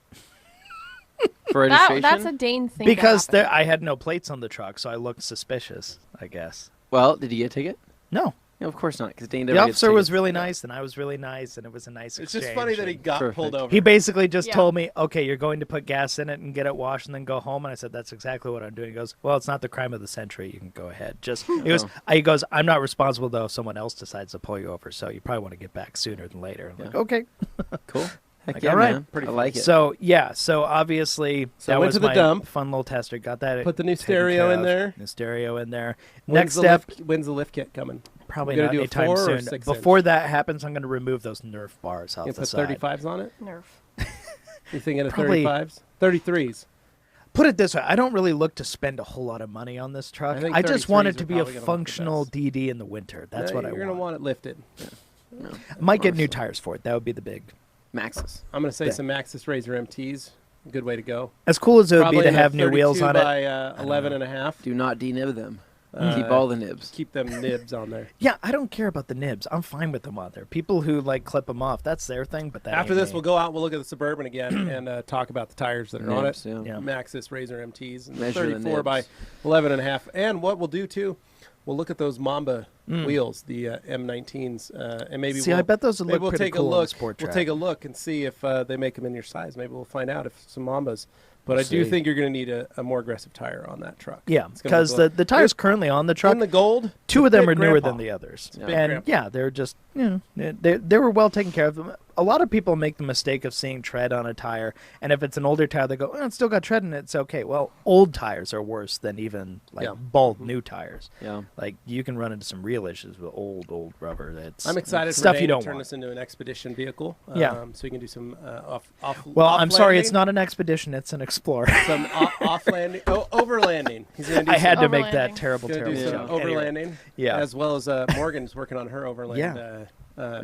Speaker 3: For registration.
Speaker 4: that's a Dane thing.
Speaker 1: Because
Speaker 4: to happen.
Speaker 1: I had no plates on the truck, so I looked suspicious, I guess.
Speaker 3: Well, did you get a ticket?
Speaker 1: No.
Speaker 3: No, of course not, because Dane
Speaker 1: The
Speaker 3: never gets
Speaker 1: officer was
Speaker 3: tickets.
Speaker 1: really nice, and I was really nice, and it was a nice
Speaker 2: It's
Speaker 1: exchange.
Speaker 2: just funny that he
Speaker 1: and
Speaker 2: got
Speaker 3: Perfect.
Speaker 2: pulled over.
Speaker 1: He basically just
Speaker 4: Yeah.
Speaker 1: told me, okay, you're going to put gas in it and get it washed and then go home. And I said, that's exactly what I'm doing. He goes, well, it's not the crime of the century. You can go ahead. He goes, I'm not responsible, though, if someone else decides to pull you over. So you probably want to get back sooner than later. I'm like,
Speaker 3: Yeah.
Speaker 1: okay.
Speaker 3: Cool. Heck
Speaker 1: Like,
Speaker 3: yeah,
Speaker 1: all right.
Speaker 3: man.
Speaker 2: Pretty
Speaker 3: I like it.
Speaker 1: So, yeah. So obviously,
Speaker 2: So
Speaker 1: that
Speaker 2: went
Speaker 1: was
Speaker 2: to the
Speaker 1: my
Speaker 2: dump.
Speaker 1: fun little tester. Got that.
Speaker 2: Put the new
Speaker 1: taken
Speaker 2: stereo
Speaker 1: care
Speaker 2: in
Speaker 1: of.
Speaker 2: there.
Speaker 1: New stereo in there.
Speaker 2: When's
Speaker 1: Next
Speaker 2: the
Speaker 1: step,
Speaker 2: when's the lift kit coming?
Speaker 1: probably
Speaker 2: We're
Speaker 1: not
Speaker 2: gonna do a
Speaker 1: anytime
Speaker 2: 4 or
Speaker 1: soon.
Speaker 2: 6
Speaker 1: Before
Speaker 2: inch?
Speaker 1: that happens, I'm going to remove those Nerf bars off
Speaker 2: You
Speaker 1: the
Speaker 2: put
Speaker 1: side.
Speaker 2: 35s on it?
Speaker 4: Nerf.
Speaker 2: You thinking of
Speaker 1: Probably-
Speaker 2: 35s? 33s.
Speaker 1: Put it this way, I don't really look to spend a whole lot of money on this truck.
Speaker 2: I think
Speaker 1: I just want
Speaker 2: 33s
Speaker 1: it to
Speaker 2: are
Speaker 1: be a
Speaker 2: probably gonna look the
Speaker 1: functional
Speaker 2: best.
Speaker 1: DD in the winter. That's what I
Speaker 2: You're
Speaker 1: want.
Speaker 2: gonna want it lifted.
Speaker 3: No.
Speaker 1: I might get new tires for it. That would be the big.
Speaker 3: Maxis.
Speaker 2: I'm gonna say
Speaker 1: Yeah.
Speaker 2: some Maxxis Razor MTs. Good way to go.
Speaker 1: As cool as it would
Speaker 2: Probably
Speaker 1: be to
Speaker 2: in a
Speaker 1: have new wheels
Speaker 2: 32
Speaker 1: on it.
Speaker 2: by 11
Speaker 1: know.
Speaker 2: and a half.
Speaker 3: Do not denib them.
Speaker 2: Uh,
Speaker 3: Keep all the nibs.
Speaker 2: Keep them nibs on there.
Speaker 1: Yeah, I don't care about the nibs. I'm fine with them on there. People who like clip them off, that's their thing. But that
Speaker 2: After
Speaker 1: ain't
Speaker 2: this,
Speaker 1: me.
Speaker 2: we'll go out. We'll look at the Suburban again and talk about the tires that are on it.
Speaker 3: Nibs, yeah.
Speaker 1: Yeah.
Speaker 2: Maxxis Razor MTs and
Speaker 3: Measure the
Speaker 2: 34 by
Speaker 3: nibs.
Speaker 2: 11 and a half. And what we'll do too, we'll look at those Mamba wheels, the M19s, and maybe
Speaker 1: See,
Speaker 2: we'll,
Speaker 1: I bet those would
Speaker 2: maybe
Speaker 1: look
Speaker 2: we'll
Speaker 1: pretty
Speaker 2: take
Speaker 1: cool
Speaker 2: a
Speaker 1: on a
Speaker 2: look.
Speaker 1: sport
Speaker 2: We'll
Speaker 1: track.
Speaker 2: take a look and see if they make them in your size. Maybe we'll find out if some Mambas. But
Speaker 1: We'll
Speaker 2: I do
Speaker 1: see.
Speaker 2: think you're going to need a more aggressive tire on that truck.
Speaker 1: Yeah,
Speaker 2: It's gonna
Speaker 1: because
Speaker 2: look-
Speaker 1: the tires currently on the truck,
Speaker 2: in the gold,
Speaker 1: two of
Speaker 2: it's
Speaker 1: them
Speaker 2: Big
Speaker 1: are newer
Speaker 2: Grandpa.
Speaker 1: than the others.
Speaker 3: Yeah.
Speaker 2: Big
Speaker 1: And
Speaker 2: Grandpa.
Speaker 1: yeah, they're just, they were well taken care of. A lot of people make the mistake of seeing tread on a tire, and if it's an older tire, they go, oh, it's still got tread in it, it's okay. Well, old tires are worse than even like
Speaker 2: Yeah.
Speaker 1: bald new tires.
Speaker 3: Yeah.
Speaker 1: Like you can run into some real issues with old rubber. That's
Speaker 2: I'm excited for
Speaker 1: stuff
Speaker 2: Dane
Speaker 1: you
Speaker 2: to
Speaker 1: don't
Speaker 2: turn
Speaker 1: want.
Speaker 2: this into an expedition vehicle.
Speaker 1: Yeah.
Speaker 2: So you can do some off.
Speaker 1: Well, I'm sorry, it's
Speaker 2: off-landing,
Speaker 1: not an expedition; it's an explorer.
Speaker 2: some off landing, overlanding. He's gonna do
Speaker 1: I
Speaker 2: some,
Speaker 1: had to make that
Speaker 4: Overlanding.
Speaker 1: terrible,
Speaker 2: gonna do
Speaker 1: terrible
Speaker 2: some
Speaker 1: joke. Anyway,
Speaker 2: overlanding.
Speaker 1: Yeah.
Speaker 2: As well as Morgan's working on her overland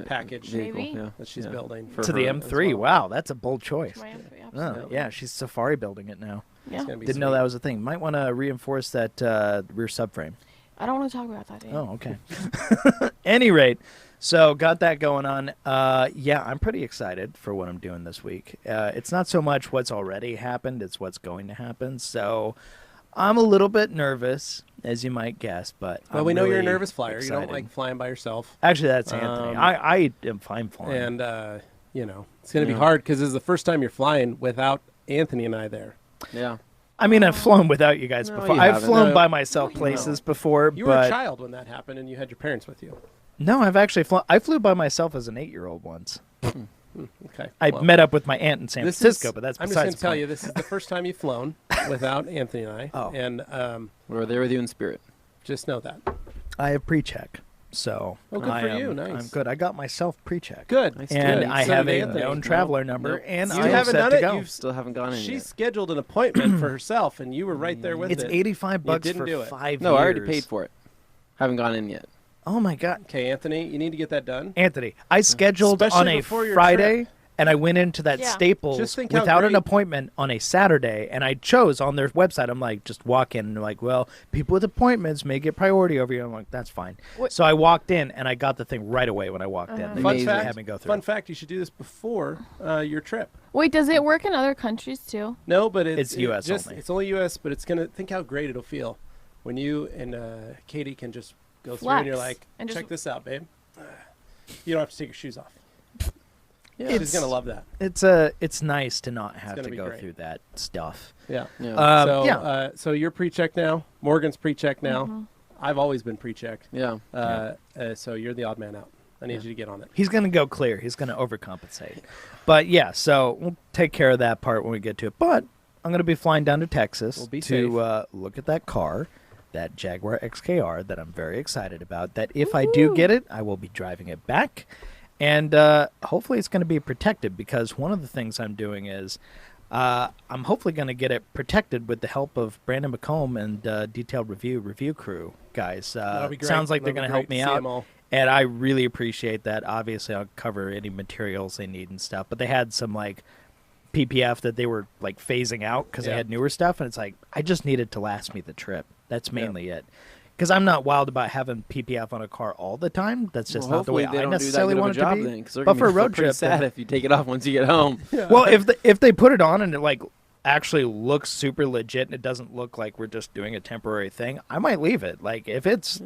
Speaker 2: package
Speaker 3: Vehicle,
Speaker 4: Maybe.
Speaker 3: yeah.
Speaker 2: that she's
Speaker 3: Yeah.
Speaker 2: building
Speaker 3: For
Speaker 1: to the
Speaker 3: her
Speaker 1: M3.
Speaker 2: as well.
Speaker 1: Wow, that's a bold choice.
Speaker 4: My M3,
Speaker 1: Oh,
Speaker 4: absolutely.
Speaker 1: yeah, she's Safari building it now.
Speaker 4: Yeah.
Speaker 2: It's gonna be
Speaker 1: Didn't know
Speaker 2: sweet.
Speaker 1: that was a thing. Might want to reinforce that rear subframe.
Speaker 4: I don't want to talk about that, Dane.
Speaker 1: Oh, okay. Any rate, so got that going on. Yeah, I'm pretty excited for what I'm doing this week. It's not so much what's already happened; it's what's going to happen. So I'm a little bit nervous, as you might guess, but
Speaker 2: Well,
Speaker 1: I'm
Speaker 2: we know you're a
Speaker 1: really
Speaker 2: nervous flyer. You
Speaker 1: excited.
Speaker 2: don't like flying by yourself,
Speaker 1: Actually, that's Anthony. I am fine flying.
Speaker 2: and it's gonna be hard because this is the first time you're flying without Anthony and I there.
Speaker 3: Yeah.
Speaker 1: I mean, I've flown without you guys
Speaker 3: No,
Speaker 1: before.
Speaker 3: you
Speaker 1: I've
Speaker 3: haven't.
Speaker 1: flown
Speaker 2: No.
Speaker 1: by myself
Speaker 2: No.
Speaker 1: places before,
Speaker 2: You were
Speaker 1: but
Speaker 2: a child when that happened, and you had your parents with you.
Speaker 1: no, I've actually flown. I flew by myself as an 8-year-old once.
Speaker 2: Okay.
Speaker 1: I
Speaker 2: well,
Speaker 1: met up with my aunt in San
Speaker 2: this
Speaker 1: Francisco,
Speaker 2: is-
Speaker 1: but that's
Speaker 2: I'm just
Speaker 1: besides
Speaker 2: going to tell
Speaker 1: the
Speaker 2: you, this is the first time you've flown. without Anthony and I.
Speaker 1: Oh.
Speaker 2: And
Speaker 3: We're there with you in spirit.
Speaker 2: just know that.
Speaker 1: I have pre-check, so
Speaker 2: Oh, good
Speaker 1: I
Speaker 2: for
Speaker 1: am,
Speaker 2: you. Nice.
Speaker 1: I'm good. I got myself pre-check.
Speaker 2: Good.
Speaker 3: Nice.
Speaker 1: And
Speaker 3: Good.
Speaker 1: I
Speaker 2: So
Speaker 1: have
Speaker 2: did
Speaker 1: a
Speaker 2: Anthony.
Speaker 1: known
Speaker 2: Nope.
Speaker 1: traveler number,
Speaker 3: Nope.
Speaker 1: and
Speaker 2: You
Speaker 1: I am
Speaker 2: haven't
Speaker 1: set
Speaker 2: done
Speaker 1: to
Speaker 2: it?
Speaker 1: go.
Speaker 2: You've
Speaker 3: Still haven't gone in
Speaker 2: She
Speaker 3: yet.
Speaker 2: scheduled an appointment for herself, and you were right there with
Speaker 1: It's
Speaker 2: it.
Speaker 1: $85
Speaker 2: didn't
Speaker 1: for
Speaker 2: do it.
Speaker 1: 5 years.
Speaker 3: No, I already paid for it. Haven't gone in yet.
Speaker 1: Oh my God,
Speaker 2: Okay, Anthony, you need to get that done.
Speaker 1: Anthony! I scheduled
Speaker 2: Especially
Speaker 1: on a
Speaker 2: before your
Speaker 1: Friday, and I went into that
Speaker 4: Yeah.
Speaker 1: Staples
Speaker 2: Just think how
Speaker 1: without an
Speaker 2: great-
Speaker 1: appointment on a Saturday, and I chose on their website. I'm like, just walk in, and they're like, well, people with appointments may get priority over you. I'm like, that's fine.
Speaker 4: What-
Speaker 1: So I walked in, and I got the thing right away when I walked in. They
Speaker 2: Fun
Speaker 3: Amazing.
Speaker 1: just
Speaker 2: fact,
Speaker 1: had me go through.
Speaker 2: fun fact, you should do this before your trip.
Speaker 4: Wait, does it work in other countries too?
Speaker 2: No, but
Speaker 1: It's US
Speaker 2: just,
Speaker 1: only.
Speaker 2: It's only U.S., but it's gonna think how great it'll feel when you and Katie can just go through and you're
Speaker 4: Flex
Speaker 2: like,
Speaker 4: and just-
Speaker 2: check this out, babe. You don't have to take your shoes off.
Speaker 3: Yeah.
Speaker 2: She's
Speaker 1: It's-
Speaker 2: gonna love that.
Speaker 1: It's nice to not have
Speaker 2: gonna
Speaker 1: to
Speaker 2: be
Speaker 1: go
Speaker 2: great.
Speaker 1: through that stuff.
Speaker 2: Yeah.
Speaker 3: Yeah.
Speaker 2: So
Speaker 1: yeah.
Speaker 2: so you're pre-checked now. Morgan's pre-checked now.
Speaker 4: Mm-hmm.
Speaker 2: I've always been pre-checked.
Speaker 3: Yeah.
Speaker 2: So you're the odd man out. I need you to get on it.
Speaker 1: He's going to go clear. He's going to overcompensate. But yeah, so we'll take care of that part when we get to it. But I'm going to be flying down to Texas
Speaker 2: Well, be
Speaker 1: to look at that car, that Jaguar XKR that I'm very excited about. That if I do get it, I will be driving it back. And hopefully it's going to be protected, because one of the things I'm doing is I'm hopefully going to get it protected with the help of Brandon McComb and Detailed Review crew guys.
Speaker 2: That'll be great.
Speaker 1: Sounds like
Speaker 2: That'll
Speaker 1: they're going
Speaker 2: be
Speaker 1: to help
Speaker 2: great
Speaker 1: me
Speaker 2: to see
Speaker 1: out.
Speaker 2: 'em all.
Speaker 1: And I really appreciate that. Obviously, I'll cover any materials they need and stuff. But they had some like PPF that they were like phasing out because they
Speaker 2: Yeah.
Speaker 1: had newer stuff, and it's like I just need it to last me the trip. That's mainly it. Because I'm not wild about having PPF on a car all the time. That's just
Speaker 3: Well,
Speaker 1: not the way
Speaker 3: hopefully they
Speaker 1: I
Speaker 3: don't do that
Speaker 1: necessarily
Speaker 3: good of a
Speaker 1: want it
Speaker 3: job
Speaker 1: to be.
Speaker 3: then, 'cause they're
Speaker 1: But
Speaker 3: gonna
Speaker 1: for a
Speaker 3: be
Speaker 1: road
Speaker 3: pretty
Speaker 1: trip,
Speaker 3: sad
Speaker 1: then-
Speaker 3: if you take it off once you get home.
Speaker 1: well, if they put it on and it like actually looks super legit and it doesn't look like we're just doing a temporary thing, I might leave it. Like if it's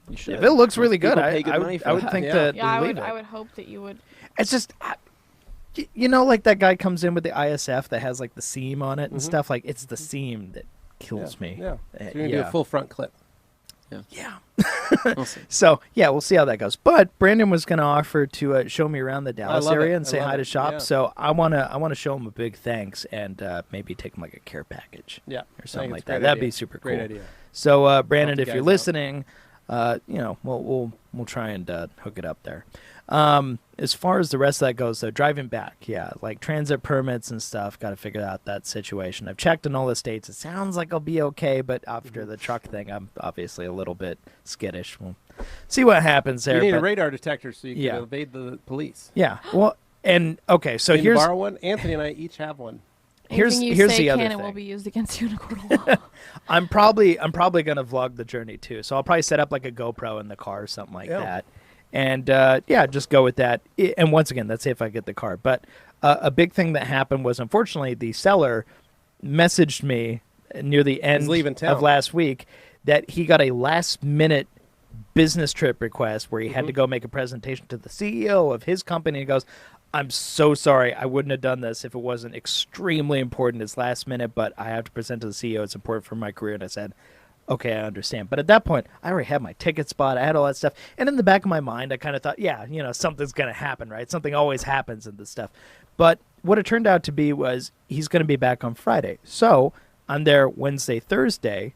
Speaker 3: You should.
Speaker 1: if it looks really
Speaker 3: Most
Speaker 1: good,
Speaker 3: people
Speaker 1: I,
Speaker 3: pay good
Speaker 1: I
Speaker 3: money
Speaker 1: would,
Speaker 3: for
Speaker 1: I would
Speaker 3: that.
Speaker 1: think
Speaker 2: Yeah.
Speaker 1: to
Speaker 4: Yeah, I
Speaker 1: leave
Speaker 4: would.
Speaker 1: it.
Speaker 4: I would hope that you would.
Speaker 1: It's just, you know, like that guy comes in with the ISF that has like the seam on it and stuff. Like it's the seam that kills me.
Speaker 2: Yeah.
Speaker 1: Uh,
Speaker 2: So you're gonna do a full front clip.
Speaker 1: Yeah.
Speaker 3: We'll see.
Speaker 1: So yeah, we'll see how that goes. But Brandon was going to offer to show me around the Dallas
Speaker 2: love it.
Speaker 1: area and
Speaker 2: I
Speaker 1: say
Speaker 2: love
Speaker 1: hi to
Speaker 2: it.
Speaker 1: shop.
Speaker 2: Yeah.
Speaker 1: So I wanna show him a big thanks and maybe take him like a care package
Speaker 2: Yeah.
Speaker 1: or something like
Speaker 2: I think it's a great
Speaker 1: that. That'd
Speaker 2: idea.
Speaker 1: be super
Speaker 2: Great
Speaker 1: cool.
Speaker 2: idea.
Speaker 1: So Brandon,
Speaker 2: you
Speaker 1: if you're
Speaker 2: guys out.
Speaker 1: listening, you know, we'll try and hook it up there. As far as the rest of that goes, though, driving back, yeah, like transit permits and stuff, got to figure out that situation. I've checked in all the states. It sounds like I'll be okay, but after the truck thing, I'm obviously a little bit skittish. We'll see what happens there.
Speaker 2: You need a
Speaker 1: but-
Speaker 2: radar detector so you can
Speaker 1: Yeah.
Speaker 2: evade the police.
Speaker 1: Yeah. Well, and okay, so
Speaker 2: Need to
Speaker 1: here's
Speaker 2: borrow one. Anthony and I each have one.
Speaker 1: here's
Speaker 4: Anything you
Speaker 1: here's
Speaker 4: say
Speaker 1: the other
Speaker 4: can and will
Speaker 1: thing.
Speaker 4: be used against you in a court of law.
Speaker 1: I'm probably gonna vlog the journey too. So I'll probably set up like a GoPro in the car or something like
Speaker 2: Yeah.
Speaker 1: that, and yeah, just go with that. And once again, that's if I get the car. But a big thing that happened was unfortunately the seller messaged me near the end
Speaker 2: leaving town.
Speaker 1: of last week that he got a last minute business trip request where he had to go make a presentation to the CEO of his company. He goes, I'm so sorry. I wouldn't have done this if it wasn't extremely important. It's last minute, but I have to present to the CEO. It's important for my career. And I said, okay, I understand. But at that point, I already had my ticket spot. I had all that stuff. And in the back of my mind, I kind of thought, yeah, you know, something's going to happen, right? Something always happens in this stuff. But what it turned out to be was he's going to be back on Friday. So I'm there Wednesday, Thursday.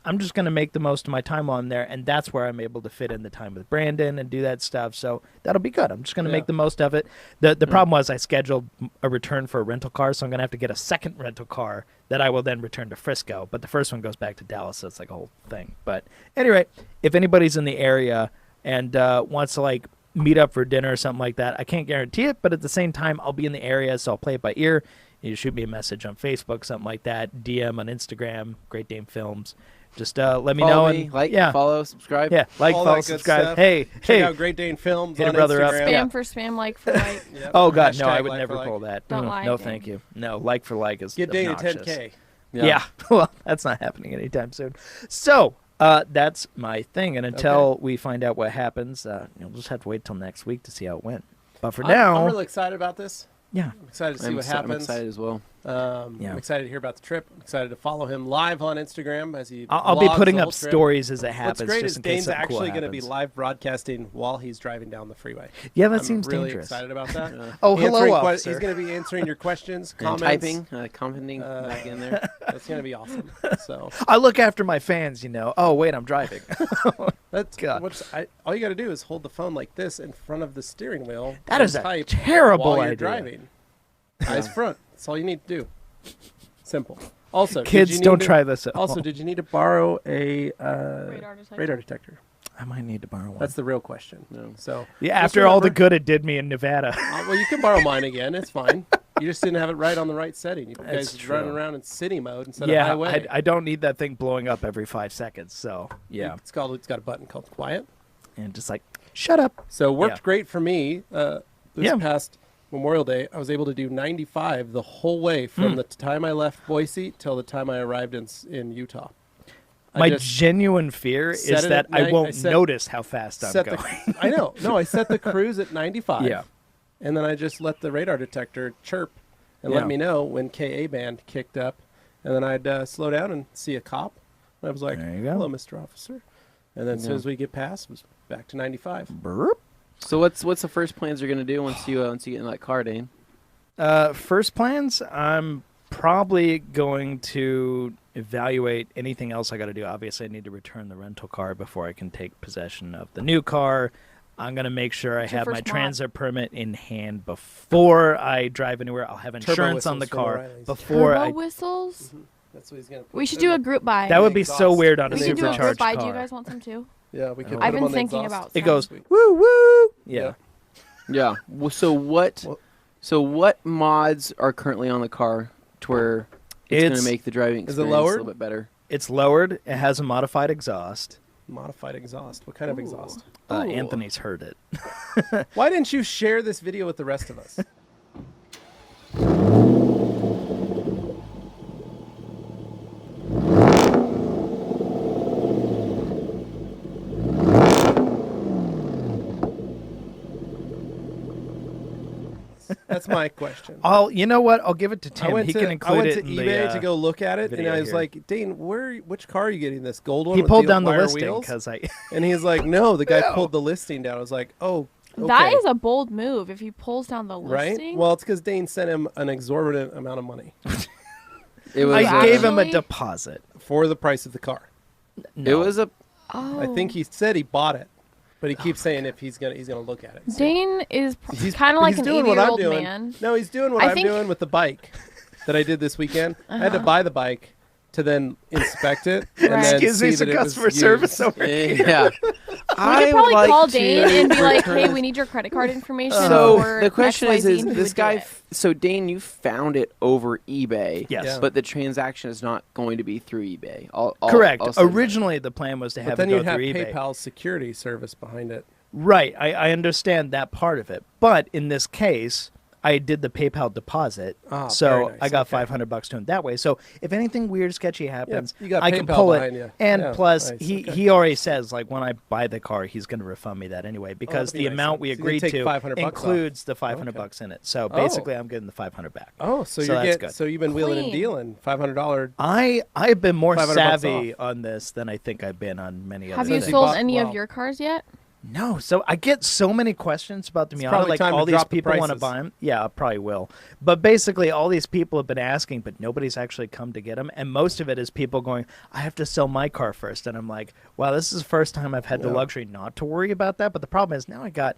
Speaker 1: I'm just going to make the most of my time on there, and that's where I'm able to fit in the time with Brandon and do that stuff. So that'll be good. I'm just going to
Speaker 2: Yeah.
Speaker 1: make the most of it. The problem was I scheduled a return for a rental car, so I'm going to have to get a second rental car that I will then return to Frisco. But the first one goes back to Dallas, so it's like a whole thing. But anyway, if anybody's in the area and wants to like meet up for dinner or something like that, I can't guarantee it, but at the same time, I'll be in the area, so I'll play it by ear. You shoot me a message on Facebook, something like that, DM on Instagram, Great Dane Films. Just let me know.
Speaker 3: Follow
Speaker 1: And
Speaker 3: me, like,
Speaker 1: yeah,
Speaker 3: follow, subscribe.
Speaker 1: yeah, like,
Speaker 2: All
Speaker 1: follow,
Speaker 2: that good
Speaker 1: subscribe.
Speaker 2: stuff.
Speaker 1: Hey,
Speaker 2: Check
Speaker 1: hey.
Speaker 2: out Great Dane Films
Speaker 1: Hit a
Speaker 2: on
Speaker 1: brother up.
Speaker 2: Instagram.
Speaker 4: Spam
Speaker 1: Yeah.
Speaker 4: for spam, like for like.
Speaker 2: Yep.
Speaker 1: Oh God, no,
Speaker 2: Hashtag
Speaker 1: I would
Speaker 2: like
Speaker 1: never
Speaker 2: for like.
Speaker 1: pull that.
Speaker 4: Don't
Speaker 1: No,
Speaker 4: lie,
Speaker 1: no,
Speaker 4: Dane.
Speaker 1: thank you. No, like for like is
Speaker 2: Get Dane a
Speaker 1: obnoxious.
Speaker 2: 10K.
Speaker 1: Yeah. Well, that's not happening anytime soon. So that's my thing, and until we find out what happens, we'll just have to wait till next week to see how it went. But for now,
Speaker 2: I'm really excited about this.
Speaker 1: Yeah.
Speaker 2: I'm excited to see what happens.
Speaker 3: I'm excited as well.
Speaker 1: Yeah.
Speaker 2: I'm excited to hear about the trip. I'm excited to follow him live on Instagram as he.
Speaker 1: I'll be
Speaker 2: vlogs
Speaker 1: putting
Speaker 2: the
Speaker 1: up
Speaker 2: whole trip.
Speaker 1: stories as it
Speaker 2: What's
Speaker 1: happens.
Speaker 2: great
Speaker 1: just
Speaker 2: is
Speaker 1: in case
Speaker 2: Dane's
Speaker 1: something cool
Speaker 2: actually going to be
Speaker 1: happens.
Speaker 2: live broadcasting while he's driving down the freeway.
Speaker 1: Yeah, that
Speaker 2: I'm
Speaker 1: seems
Speaker 2: really
Speaker 1: dangerous.
Speaker 2: excited about that.
Speaker 1: Oh, hello,
Speaker 2: Answering
Speaker 1: officer.
Speaker 2: He's going to be answering your questions,
Speaker 3: And
Speaker 2: comments.
Speaker 3: typing, commenting back in there.
Speaker 2: That's going to be awesome. So
Speaker 1: I look after my fans, you know. Oh, wait, I'm driving.
Speaker 2: that's
Speaker 1: God.
Speaker 2: all you got to do is hold the phone like this in front of the steering wheel.
Speaker 1: That
Speaker 2: and
Speaker 1: is a
Speaker 2: type
Speaker 1: terrible
Speaker 2: while you're
Speaker 1: idea.
Speaker 2: driving. Eyes front. That's all you need to do. Simple. Also,
Speaker 1: Kids, don't try this at
Speaker 2: Also,
Speaker 1: home.
Speaker 2: did you need to borrow a
Speaker 4: Radar detector.
Speaker 2: radar detector?
Speaker 1: I might need to borrow one.
Speaker 2: That's the real question.
Speaker 3: No.
Speaker 2: So
Speaker 1: yeah,
Speaker 2: just
Speaker 1: after all the
Speaker 2: remember-
Speaker 1: good it did me in Nevada.
Speaker 2: well, you can borrow mine again. It's fine. You just didn't have it right on the right setting. You
Speaker 1: That's
Speaker 2: guys are running
Speaker 1: true.
Speaker 2: around in city mode instead of
Speaker 1: yeah,
Speaker 2: highway.
Speaker 1: I don't need that thing blowing up every 5 seconds. So, yeah.
Speaker 2: It's got a button called quiet.
Speaker 1: And just like, shut up.
Speaker 2: So it worked
Speaker 1: Yeah.
Speaker 2: great for me. This
Speaker 1: Yeah.
Speaker 2: past Memorial Day, I was able to do 95 the whole way from the time I left Boise till the time I arrived in Utah. I
Speaker 1: My
Speaker 2: just
Speaker 1: genuine fear
Speaker 2: set
Speaker 1: is
Speaker 2: it
Speaker 1: that
Speaker 2: at
Speaker 1: I
Speaker 2: night- I
Speaker 1: won't
Speaker 2: set-
Speaker 1: notice how fast I'm
Speaker 2: set
Speaker 1: going.
Speaker 2: I know. No, I set the cruise at 95.
Speaker 1: Yeah.
Speaker 2: And then I just let the radar detector chirp and
Speaker 1: Yeah.
Speaker 2: let me know when KA band kicked up. And then I'd slow down and see a cop. And I was like,
Speaker 1: There you go.
Speaker 2: hello, Mr. Officer. And then as soon as we get past, it was back to 95.
Speaker 1: Burp.
Speaker 3: So what's the first plans you're gonna do once you get in that car, Dane?
Speaker 1: First plans, I'm probably going to evaluate anything else I got to do. Obviously, I need to return the rental car before I can take possession of the new car. I'm going to make sure I
Speaker 4: What's your
Speaker 1: have my
Speaker 4: first mod?
Speaker 1: transit permit in hand before I drive anywhere. I'll have insurance on the
Speaker 2: whistles from
Speaker 1: car
Speaker 2: O'Reilly's.
Speaker 1: before
Speaker 4: Turbo
Speaker 1: I.
Speaker 4: whistles.
Speaker 2: That's what he's going to put.
Speaker 4: We should do a group buy.
Speaker 1: That would be so
Speaker 2: Exhaust.
Speaker 1: weird on a
Speaker 4: we should do a group
Speaker 1: supercharged
Speaker 4: buy.
Speaker 1: car.
Speaker 4: Do you guys want some too?
Speaker 2: Yeah, we could
Speaker 1: Oh.
Speaker 2: put
Speaker 4: I've
Speaker 2: them
Speaker 4: been
Speaker 2: on the
Speaker 4: thinking
Speaker 2: exhaust.
Speaker 4: about
Speaker 1: It
Speaker 4: some.
Speaker 1: goes woo woo. Yeah.
Speaker 3: Yeah. So what?
Speaker 2: Well-
Speaker 3: So what mods are currently on the car to where it's going
Speaker 1: It's-
Speaker 3: to make the driving
Speaker 2: Is it
Speaker 3: experience a
Speaker 2: lowered?
Speaker 3: little bit better?
Speaker 1: It's lowered. It has a modified exhaust.
Speaker 2: Modified exhaust. What kind of exhaust?
Speaker 3: Ooh.
Speaker 1: Anthony's heard it.
Speaker 2: Why didn't you share this video with the rest of us? That's my question.
Speaker 1: You know what? I'll give it to Tim. He can
Speaker 2: I
Speaker 1: include
Speaker 2: went
Speaker 1: it
Speaker 2: to
Speaker 1: in
Speaker 2: eBay
Speaker 1: the,
Speaker 2: to go look at it, and
Speaker 1: video
Speaker 2: I was
Speaker 1: here.
Speaker 2: like, Dane, which car are you getting? This gold one?
Speaker 1: He
Speaker 2: with
Speaker 1: pulled down the
Speaker 2: wire
Speaker 1: listing
Speaker 2: wheels?
Speaker 1: because I.
Speaker 2: And he's like, no, the guy
Speaker 1: No.
Speaker 2: pulled the listing down. I was like, oh, okay.
Speaker 4: That is a bold move if he pulls down the
Speaker 2: right.
Speaker 4: listing.
Speaker 2: Well, it's because Dane sent him an exorbitant amount of money
Speaker 3: It was.
Speaker 1: I gave him a
Speaker 4: Actually-
Speaker 1: deposit.
Speaker 2: for the price of the car.
Speaker 3: It was a.
Speaker 4: oh.
Speaker 2: I think he said he bought it, but he keeps saying if he's gonna look at it. So
Speaker 4: Dane is
Speaker 2: he's
Speaker 4: kind of like
Speaker 2: he's
Speaker 4: an
Speaker 2: doing what I'm
Speaker 4: 80-year-old
Speaker 2: doing.
Speaker 4: man.
Speaker 2: No, he's doing what
Speaker 4: I
Speaker 2: I'm
Speaker 4: think-
Speaker 2: doing with the bike that I did this weekend. I had to buy the bike to then inspect it and
Speaker 4: Right.
Speaker 2: then
Speaker 1: Excuse me,
Speaker 2: see
Speaker 1: some
Speaker 2: that it was
Speaker 1: customer service
Speaker 2: used.
Speaker 1: over here.
Speaker 3: Yeah.
Speaker 4: We could probably call Dane and be like, "Hey, we need your credit card information."
Speaker 3: So
Speaker 4: for
Speaker 3: the question
Speaker 4: XYZ,"
Speaker 3: is
Speaker 4: and he
Speaker 3: this
Speaker 4: would do
Speaker 3: guy?
Speaker 4: it.
Speaker 3: So Dane, you found it over eBay.
Speaker 1: Yes.
Speaker 2: Yeah.
Speaker 3: But the transaction is not going to be through eBay.
Speaker 1: Correct.
Speaker 3: I'll send that.
Speaker 1: Originally, the plan was to
Speaker 2: But
Speaker 1: have
Speaker 2: then
Speaker 1: it go
Speaker 2: you'd have
Speaker 1: through eBay.
Speaker 2: PayPal's security service behind it.
Speaker 1: Right. I understand that part of it. But in this case, I did the PayPal deposit.
Speaker 2: Ah, very
Speaker 1: so
Speaker 2: nice.
Speaker 1: I got
Speaker 2: Okay.
Speaker 1: $500 to him that way. So if anything weird, sketchy happens,
Speaker 2: you got
Speaker 1: I can
Speaker 2: PayPal
Speaker 1: pull it.
Speaker 2: behind you.
Speaker 1: And
Speaker 2: Yeah,
Speaker 1: plus,
Speaker 2: nice.
Speaker 1: he,
Speaker 2: Okay.
Speaker 1: he already says, like, when I buy the car, he's going to refund me that anyway because
Speaker 2: that'd be
Speaker 1: the
Speaker 2: nice.
Speaker 1: amount we
Speaker 2: So he's gonna
Speaker 1: agreed
Speaker 2: take
Speaker 1: to
Speaker 2: $500 off.
Speaker 1: includes the $500
Speaker 2: Okay.
Speaker 1: in it. So
Speaker 2: Oh.
Speaker 1: basically, I'm getting the $500 back.
Speaker 2: Oh, so,
Speaker 1: So
Speaker 2: you're
Speaker 1: that's
Speaker 2: getting
Speaker 1: good.
Speaker 2: so you've been wheeling and
Speaker 4: Clean.
Speaker 2: dealing $500.
Speaker 1: I've been more
Speaker 2: $500
Speaker 1: savvy
Speaker 2: off.
Speaker 1: on this than I think I've been on many other
Speaker 4: Have you
Speaker 1: things.
Speaker 4: sold
Speaker 2: bought-
Speaker 4: any
Speaker 2: wow.
Speaker 4: of your cars yet?
Speaker 1: No, so I get so many questions about the
Speaker 2: It's
Speaker 1: Miata.
Speaker 2: probably
Speaker 1: Like
Speaker 2: time to
Speaker 1: all these
Speaker 2: drop the
Speaker 1: people want to
Speaker 2: prices.
Speaker 1: buy them. Yeah, I probably will. But basically, all these people have been asking, but nobody's actually come to get them. And most of it is people going, "I have to sell my car first." And I'm like, "Wow, this is the first time I've had the
Speaker 2: Yeah.
Speaker 1: luxury not to worry about that." But the problem is now I got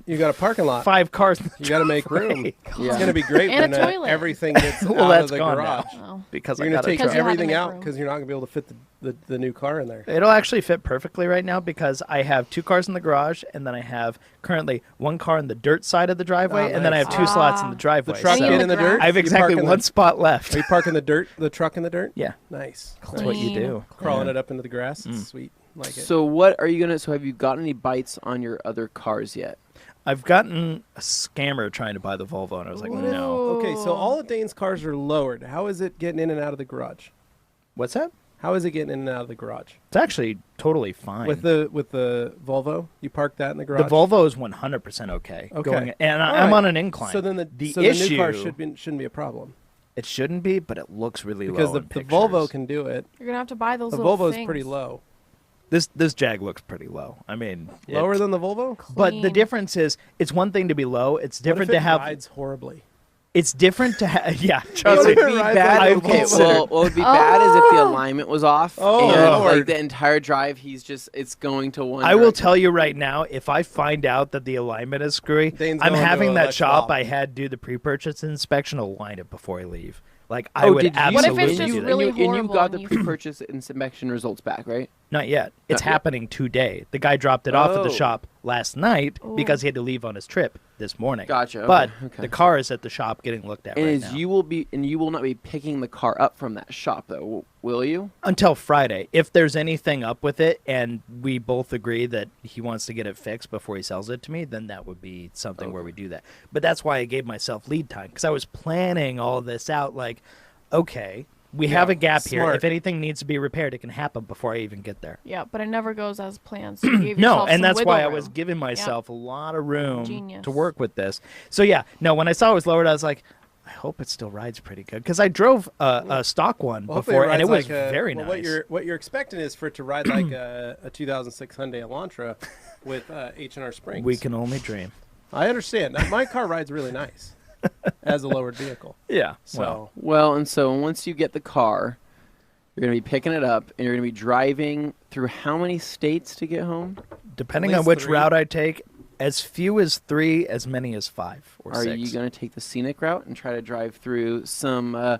Speaker 2: You got a parking lot.
Speaker 1: 5 cars. In the
Speaker 2: You got to make room.
Speaker 1: driveway
Speaker 3: Yeah.
Speaker 2: It's gonna be great
Speaker 4: And
Speaker 2: when
Speaker 4: a toilet.
Speaker 2: everything gets
Speaker 1: Well,
Speaker 2: out
Speaker 1: that's
Speaker 2: of the
Speaker 1: gone
Speaker 2: garage.
Speaker 4: Oh.
Speaker 1: because
Speaker 2: You're
Speaker 1: I
Speaker 2: gonna
Speaker 1: got
Speaker 2: take
Speaker 4: Because you had to
Speaker 2: everything
Speaker 4: make
Speaker 2: out
Speaker 4: room.
Speaker 2: because you're not gonna be able to fit the new car in there.
Speaker 1: It'll actually fit perfectly right now because I have 2 cars in the garage, and then I have currently 1 car in the dirt side of the driveway,
Speaker 2: Oh,
Speaker 1: and then I
Speaker 2: nice.
Speaker 1: have 2 slots in the
Speaker 4: Ah.
Speaker 1: driveway.
Speaker 2: The truck
Speaker 4: Any
Speaker 1: so
Speaker 2: get
Speaker 4: in
Speaker 2: in the
Speaker 4: the
Speaker 2: dirt.
Speaker 4: garage?
Speaker 1: I have
Speaker 2: You
Speaker 1: exactly
Speaker 2: park in
Speaker 1: 1
Speaker 2: the-
Speaker 1: spot left.
Speaker 2: Are you parking the truck in the dirt?
Speaker 1: Yeah,
Speaker 2: Nice.
Speaker 1: that's what you
Speaker 4: Clean.
Speaker 1: do.
Speaker 2: Crawling
Speaker 1: Yeah.
Speaker 2: it up into the grass. It's sweet. Like it.
Speaker 3: So what are you gonna? So have you got any bites on your other cars yet?
Speaker 1: I've gotten a scammer trying to buy the Volvo, and I was like,
Speaker 2: What if-
Speaker 1: no.
Speaker 2: Okay, so all of Dane's cars are lowered. How is it getting in and out of the garage?
Speaker 1: What's that?
Speaker 2: How is it getting in and out of the garage?
Speaker 1: It's actually totally fine.
Speaker 2: With the Volvo, you parked that in the garage.
Speaker 1: The Volvo is 100% okay.
Speaker 2: Okay.
Speaker 1: And
Speaker 2: All
Speaker 1: I'm
Speaker 2: right.
Speaker 1: on an incline.
Speaker 2: So then the
Speaker 1: issue,
Speaker 2: new car shouldn't be a problem
Speaker 1: it shouldn't be, but it looks really
Speaker 2: because
Speaker 1: low
Speaker 2: the
Speaker 1: in pictures.
Speaker 2: Volvo can do it.
Speaker 4: You're gonna have to buy those
Speaker 2: The
Speaker 4: little
Speaker 2: Volvo's
Speaker 4: things.
Speaker 2: pretty low.
Speaker 1: This Jag looks pretty low. I mean,
Speaker 2: Lower than the Volvo.
Speaker 1: But the
Speaker 4: Clean.
Speaker 1: difference is, it's one thing to be low. It's different
Speaker 2: What if
Speaker 1: to
Speaker 2: it
Speaker 1: have.
Speaker 2: rides horribly.
Speaker 1: It's different to have. Yeah,
Speaker 3: It
Speaker 1: trust
Speaker 3: would
Speaker 1: me.
Speaker 3: be
Speaker 2: Rides
Speaker 3: bad.
Speaker 2: like a
Speaker 3: Okay,
Speaker 1: considered.
Speaker 3: well, what would be bad is if the alignment was off,
Speaker 2: Oh,
Speaker 3: and
Speaker 2: Lord.
Speaker 3: like the entire drive, it's going to one.
Speaker 1: I will
Speaker 3: direction.
Speaker 1: tell you right now, if I find out that the alignment is screwy,
Speaker 2: Dane's
Speaker 1: I'm
Speaker 2: going to
Speaker 1: having
Speaker 2: a
Speaker 1: that shop
Speaker 2: shop.
Speaker 1: I had do the pre-purchase inspection align it before I leave. Like I
Speaker 3: Oh,
Speaker 1: would
Speaker 3: did you?
Speaker 4: What if
Speaker 1: absolutely
Speaker 4: it's just
Speaker 1: do that.
Speaker 4: really
Speaker 3: and you
Speaker 4: horrible
Speaker 3: got the
Speaker 4: and you-
Speaker 3: pre-purchase inspection results back, right?
Speaker 1: Not yet. It's
Speaker 3: Not yet.
Speaker 1: happening today. The guy dropped it off at the
Speaker 3: Oh.
Speaker 1: shop last night
Speaker 4: Ooh.
Speaker 1: because he had to leave on his trip this morning.
Speaker 3: Gotcha. Okay,
Speaker 1: But
Speaker 3: okay.
Speaker 1: the car is at the shop getting looked at
Speaker 3: And
Speaker 1: right
Speaker 3: is
Speaker 1: now.
Speaker 3: you will not be picking the car up from that shop though, will you?
Speaker 1: Until Friday. If there's anything up with it and we both agree that he wants to get it fixed before he sells it to me, then that would be something where we do that. But that's why I gave myself lead time, because I was planning all this out like, okay, we have a gap here.
Speaker 2: smart.
Speaker 1: If anything needs to be repaired, it can happen before I even get there.
Speaker 4: Yeah, but it never goes as planned. So you gave
Speaker 1: No,
Speaker 4: yourself
Speaker 1: and
Speaker 4: some
Speaker 1: that's
Speaker 4: wiggle
Speaker 1: why I
Speaker 4: room.
Speaker 1: was giving myself a lot of room
Speaker 4: Genius.
Speaker 1: to work with this. So yeah, no, when I saw it was lowered, I was like, I hope it still rides pretty good, because I drove a stock one
Speaker 2: Well, hopefully
Speaker 1: before and it
Speaker 2: rides
Speaker 1: was
Speaker 2: like
Speaker 1: very
Speaker 2: well,
Speaker 1: nice.
Speaker 2: What you're expecting is for it to ride like a 2006 Hyundai Elantra with H&R springs.
Speaker 1: We can only dream.
Speaker 2: I understand. My car rides really nice as a lowered vehicle.
Speaker 1: Yeah.
Speaker 2: So
Speaker 3: Well, and so once you get the car, you're going to be picking it up and you're going to be driving through how many states to get home?
Speaker 1: depending
Speaker 2: At
Speaker 1: on
Speaker 2: least
Speaker 1: which
Speaker 2: 3.
Speaker 1: route I take, as few as 3, as many as 5 or
Speaker 3: Are
Speaker 1: 6.
Speaker 3: you going to take the scenic route and try to drive through some
Speaker 2: I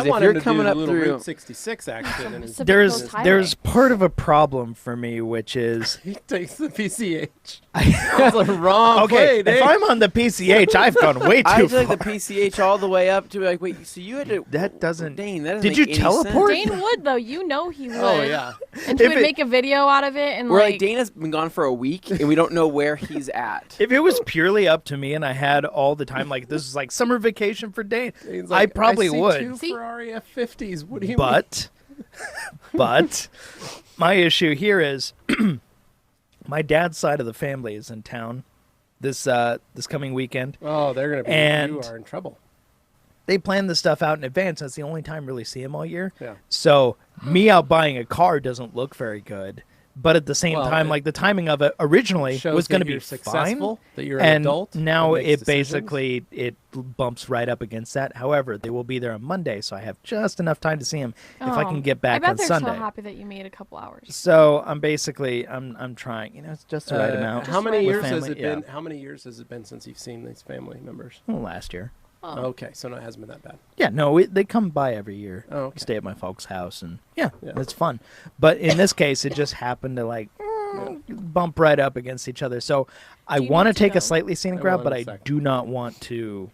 Speaker 3: because if
Speaker 2: want
Speaker 3: you're
Speaker 2: him to
Speaker 3: coming
Speaker 2: do
Speaker 3: up
Speaker 2: the little
Speaker 3: through
Speaker 2: Route 66 action and
Speaker 4: Pacific
Speaker 1: there's
Speaker 4: Coast Highway.
Speaker 1: there's part of a problem for me, which is
Speaker 2: he takes the PCH.
Speaker 1: I,
Speaker 2: That's the wrong
Speaker 1: okay.
Speaker 2: way,
Speaker 1: If
Speaker 2: Dave.
Speaker 1: I'm on the PCH, I've gone way
Speaker 3: I
Speaker 1: too
Speaker 3: took
Speaker 1: far.
Speaker 3: the PCH all the way up to like, wait, so you had to
Speaker 1: That doesn't.
Speaker 3: Dane, that doesn't
Speaker 1: Did
Speaker 3: make
Speaker 1: you
Speaker 3: any
Speaker 1: teleport?
Speaker 3: sense.
Speaker 4: Dane would though. You know he would.
Speaker 2: Oh yeah.
Speaker 4: And he
Speaker 1: If
Speaker 4: would
Speaker 1: it-
Speaker 4: make a video out of it and
Speaker 3: We're
Speaker 4: like,
Speaker 3: like Dane has been gone for a week and we don't know where he's at.
Speaker 1: If it was purely up to me and I had all the time, like this is like summer vacation for Dane,
Speaker 2: Dane's
Speaker 1: I
Speaker 2: like,
Speaker 1: probably
Speaker 2: see
Speaker 1: would.
Speaker 2: Two
Speaker 4: See?
Speaker 2: Ferrari F50s. What do you mean?
Speaker 1: But my issue here is my dad's side of the family is in town this coming weekend.
Speaker 2: Oh, they're gonna be.
Speaker 1: And-
Speaker 2: you are in trouble.
Speaker 1: They plan this stuff out in advance. That's the only time really see him all year.
Speaker 2: Yeah.
Speaker 1: So me out buying a car doesn't look very good. But at the same
Speaker 2: Well,
Speaker 1: time,
Speaker 2: it
Speaker 1: like the timing of it originally
Speaker 2: Shows
Speaker 1: was going to
Speaker 2: that
Speaker 1: be
Speaker 2: you're
Speaker 1: fine.
Speaker 2: successful, that you're an
Speaker 1: And
Speaker 2: adult.
Speaker 1: now
Speaker 2: that makes
Speaker 1: it
Speaker 2: decisions.
Speaker 1: basically it bumps right up against that. However, they will be there on Monday, so I have just enough time to see him if I can get back
Speaker 4: I bet
Speaker 1: on
Speaker 4: they're
Speaker 1: Sunday.
Speaker 4: so happy that you made a couple hours.
Speaker 1: So I'm basically I'm trying. It's just the right amount.
Speaker 2: How many
Speaker 4: right.
Speaker 2: years
Speaker 1: With
Speaker 2: has
Speaker 1: family,
Speaker 2: it been?
Speaker 1: yeah.
Speaker 2: How many years has it been since you've seen these family members?
Speaker 1: Well, last year.
Speaker 4: Oh.
Speaker 2: Okay, so no, it hasn't been that bad.
Speaker 1: Yeah, no, they come by every year.
Speaker 2: Oh, okay.
Speaker 1: Stay at my folks' house, and yeah,
Speaker 2: Yeah.
Speaker 1: it's fun. But in this case, it just happened to like bump right up against each other. So I
Speaker 4: Do you
Speaker 1: want to
Speaker 4: need to
Speaker 1: take
Speaker 4: go?
Speaker 1: a slightly scenic
Speaker 2: I
Speaker 1: route,
Speaker 2: will
Speaker 1: but
Speaker 2: in a
Speaker 1: I
Speaker 2: second.
Speaker 1: do not want to,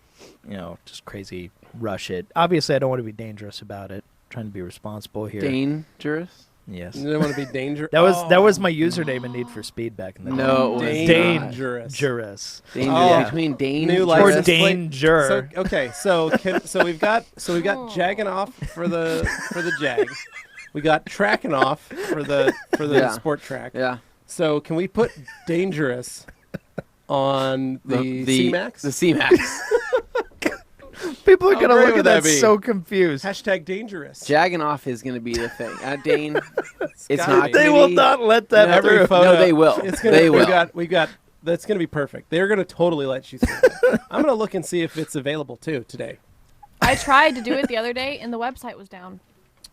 Speaker 1: just crazy rush it. Obviously, I don't want to be dangerous about it. Trying to be responsible here.
Speaker 3: Dangerous?
Speaker 1: Yes.
Speaker 2: You don't want to be dangerous.
Speaker 1: That was my username in Need for Speed back in the day.
Speaker 3: No, it was
Speaker 2: dangerous.
Speaker 1: Dangerous.
Speaker 3: Dangerous
Speaker 2: Oh.
Speaker 3: between Dane
Speaker 2: New
Speaker 3: and
Speaker 1: Or
Speaker 2: license plate.
Speaker 1: danger.
Speaker 2: So okay, so we've got jagging off for the Jag. We got tracking off for the
Speaker 3: Yeah.
Speaker 2: sport track.
Speaker 3: Yeah.
Speaker 2: So can we put dangerous on the C-Max?
Speaker 3: The C-Max.
Speaker 1: People are
Speaker 2: How
Speaker 1: gonna
Speaker 2: great
Speaker 1: look
Speaker 2: would
Speaker 1: at
Speaker 2: that
Speaker 1: that
Speaker 2: be?
Speaker 1: so confused.
Speaker 2: Hashtag dangerous.
Speaker 3: Jagging off is going to be the thing. Dane, it's
Speaker 2: gotta
Speaker 3: not
Speaker 2: be.
Speaker 1: They
Speaker 3: gonna
Speaker 1: will
Speaker 3: be-
Speaker 1: not let that
Speaker 3: No,
Speaker 1: through.
Speaker 3: every photo- No, they will.
Speaker 2: It's gonna,
Speaker 3: They will.
Speaker 2: We got. That's gonna be perfect. They're gonna totally let you through. I'm gonna look and see if it's available too today.
Speaker 4: I tried to do it the other day and the website was down.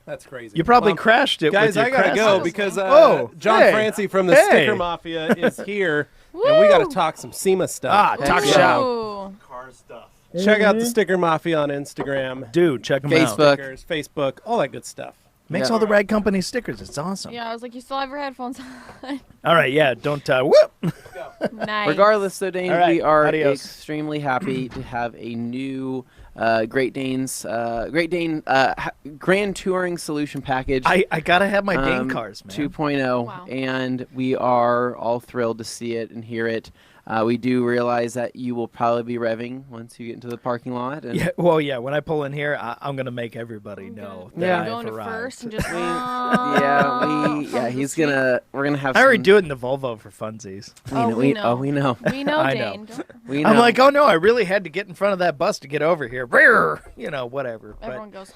Speaker 2: That's crazy.
Speaker 1: You probably
Speaker 2: Well,
Speaker 1: crashed it.
Speaker 2: guys,
Speaker 1: with your
Speaker 2: I gotta
Speaker 1: crest.
Speaker 2: go
Speaker 4: Crest.
Speaker 2: because
Speaker 1: Oh,
Speaker 2: John
Speaker 1: hey.
Speaker 2: Francie from the
Speaker 1: Hey.
Speaker 2: Sticker Mafia is here, and we got to
Speaker 4: Woo!
Speaker 2: talk some SEMA stuff.
Speaker 1: Ah, talk
Speaker 3: Yeah.
Speaker 1: shop.
Speaker 4: Ooh.
Speaker 5: Car stuff.
Speaker 2: Check out the Sticker Mafia on Instagram,
Speaker 1: Dude, check them out.
Speaker 3: Facebook.
Speaker 2: stickers, Facebook, all that good stuff.
Speaker 1: Makes
Speaker 3: Yeah.
Speaker 1: all the rag company stickers. It's awesome.
Speaker 4: Yeah, I was like, you still have your headphones on.
Speaker 1: All right, yeah. Don't whoop.
Speaker 4: Nice.
Speaker 3: Regardless, though, Dane,
Speaker 1: All right,
Speaker 3: we are
Speaker 1: adios.
Speaker 3: extremely happy to have a new Great Dane Grand Touring Solution Package.
Speaker 1: I gotta have my Dane cars, man.
Speaker 3: 2.0,
Speaker 4: Wow.
Speaker 3: and we are all thrilled to see it and hear it. We do realize that you will probably be revving once you get into the parking lot. And
Speaker 1: Yeah, well, yeah. When I pull in here, I'm gonna make everybody know that
Speaker 3: Yeah.
Speaker 1: I've
Speaker 4: Going to
Speaker 1: arrived.
Speaker 4: first and just
Speaker 3: we're gonna have.
Speaker 1: I already
Speaker 3: some-
Speaker 1: do it in the Volvo for funsies.
Speaker 3: We know. We know.
Speaker 4: we know,
Speaker 1: I know.
Speaker 4: Dane.
Speaker 3: We know.
Speaker 1: I'm like, oh no, I really had to get in front of that bus to get over here. You know, whatever.
Speaker 4: Everyone goes.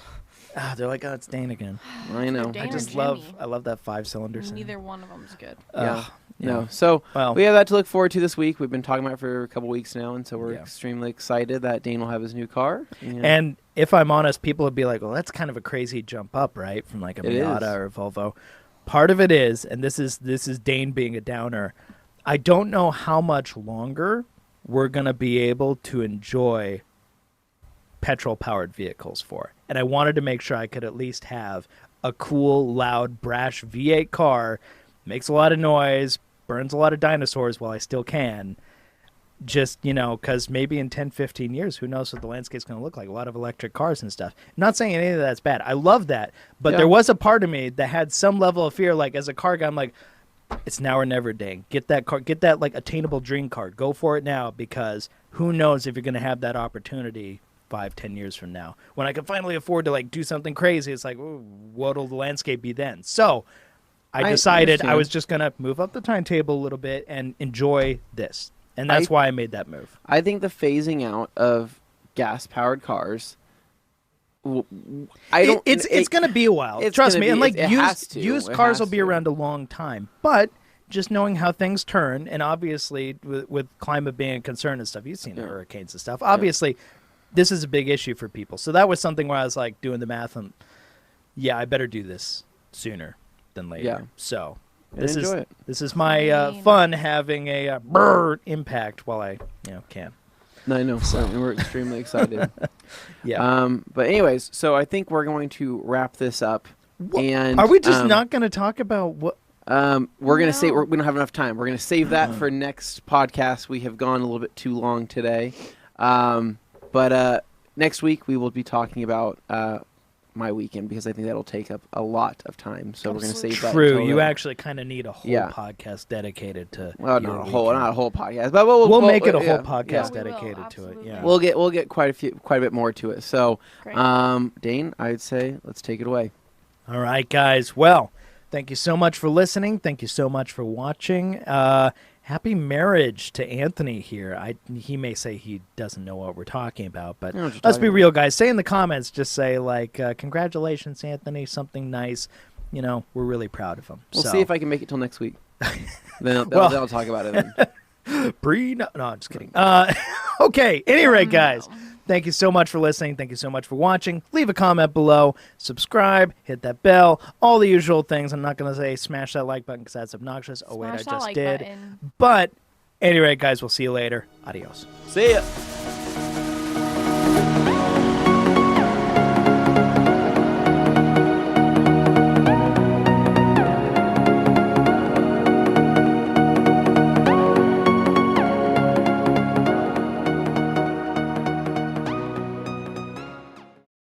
Speaker 1: But they're like, oh, it's Dane again.
Speaker 3: I know.
Speaker 4: Dane
Speaker 1: I
Speaker 4: or
Speaker 1: just
Speaker 4: Jimmy?
Speaker 1: love that 5-cylinder.
Speaker 4: Neither one of them's good.
Speaker 3: Yeah.
Speaker 1: Yeah.
Speaker 3: No. So
Speaker 1: Well,
Speaker 3: we have that to look forward to this week. We've been talking about it for a couple weeks now, and so we're
Speaker 1: Yeah.
Speaker 3: extremely excited that Dane will have his new car.
Speaker 1: and if I'm honest, people would be like, well, that's kind of a crazy jump up, right? From like a
Speaker 3: It
Speaker 1: Miata
Speaker 3: is.
Speaker 1: or a Volvo. Part of it is, and this is Dane being a downer, I don't know how much longer we're going to be able to enjoy petrol-powered vehicles for. And I wanted to make sure I could at least have a cool, loud, brash V8 car, makes a lot of noise, burns a lot of dinosaurs while I still can. Just, you know, because maybe in 10, 15 years, who knows what the landscape's going to look like. A lot of electric cars and stuff. Not saying any of that's bad. I love that. But
Speaker 3: Yeah.
Speaker 1: there was a part of me that had some level of fear. Like, as a car guy, I'm like, it's now or never, Dane. Get that car. Get that, like, attainable dream car. Go for it now, because who knows if you're going to have that opportunity 5-10 years from now. When I can finally afford to, like, do something crazy, it's like, ooh, what'll the landscape be then? So I decided I
Speaker 3: understand.
Speaker 1: was just going to move up the timetable a little bit and enjoy this. And that's why I made that move.
Speaker 3: I think the phasing out of gas-powered cars.
Speaker 1: It's going to be a while.
Speaker 3: it's
Speaker 1: Trust
Speaker 3: gonna
Speaker 1: me.
Speaker 3: be-
Speaker 1: And like
Speaker 3: it has to.
Speaker 1: used
Speaker 3: It
Speaker 1: cars
Speaker 3: has
Speaker 1: will be
Speaker 3: to.
Speaker 1: around a long time. But just knowing how things turn, and obviously with climate being a concern and stuff, you've seen the
Speaker 3: Yeah.
Speaker 1: hurricanes and stuff. Obviously, this is a big issue for people. So that was something where I was like doing the math and, yeah, I better do this sooner than later.
Speaker 3: Yeah.
Speaker 1: So
Speaker 3: And
Speaker 1: this
Speaker 3: enjoy
Speaker 1: is
Speaker 3: it.
Speaker 1: this is my
Speaker 4: Fine.
Speaker 1: fun having a impact while I can.
Speaker 3: No, I know. And we're extremely excited.
Speaker 1: Yeah.
Speaker 3: But anyways, so I think we're going to wrap this up. And
Speaker 1: Are we just not going to talk about what?
Speaker 3: We're gonna say
Speaker 4: No.
Speaker 3: we don't have enough time. We're gonna save that for next podcast. We have gone a little bit too long today, but next week we will be talking about my weekend, because I think that'll take up a lot of time. So we're gonna save that.
Speaker 1: True.
Speaker 3: until
Speaker 1: You
Speaker 3: then.
Speaker 1: actually kind of need a whole
Speaker 3: Yeah.
Speaker 1: podcast dedicated to.
Speaker 3: Well,
Speaker 1: your
Speaker 3: not a whole
Speaker 1: weekend.
Speaker 3: podcast, but we'll
Speaker 1: Make it a whole
Speaker 3: yeah,
Speaker 1: podcast
Speaker 3: yeah.
Speaker 4: We will,
Speaker 1: dedicated to it.
Speaker 4: absolutely.
Speaker 1: Yeah.
Speaker 3: We'll get quite a bit more to it. So,
Speaker 4: Great.
Speaker 3: Dane, I'd say let's take it away.
Speaker 1: All right, guys. Well, thank you so much for listening. Thank you so much for watching. Happy marriage to Anthony here. He may say he doesn't know what we're talking about, but
Speaker 3: I know what you're
Speaker 1: let's
Speaker 3: talking
Speaker 1: be
Speaker 3: about.
Speaker 1: real, guys. Say in the comments, just say like, congratulations, Anthony, something nice. You know, we're really proud of him.
Speaker 3: We'll
Speaker 1: So,
Speaker 3: see if I can make it till next week. then
Speaker 1: Well-
Speaker 3: I'll talk about it then.
Speaker 1: no, I'm just kidding. Okay, any rate, guys. Thank you so much for listening. Thank you so much for watching. Leave a comment below. Subscribe. Hit that bell. All the usual things. I'm not going to say smash that like button because that's obnoxious. Oh, wait, I
Speaker 4: Smash that
Speaker 1: just
Speaker 4: like
Speaker 1: did.
Speaker 4: button.
Speaker 1: But anyway, guys, we'll see you later. Adios.
Speaker 3: See ya.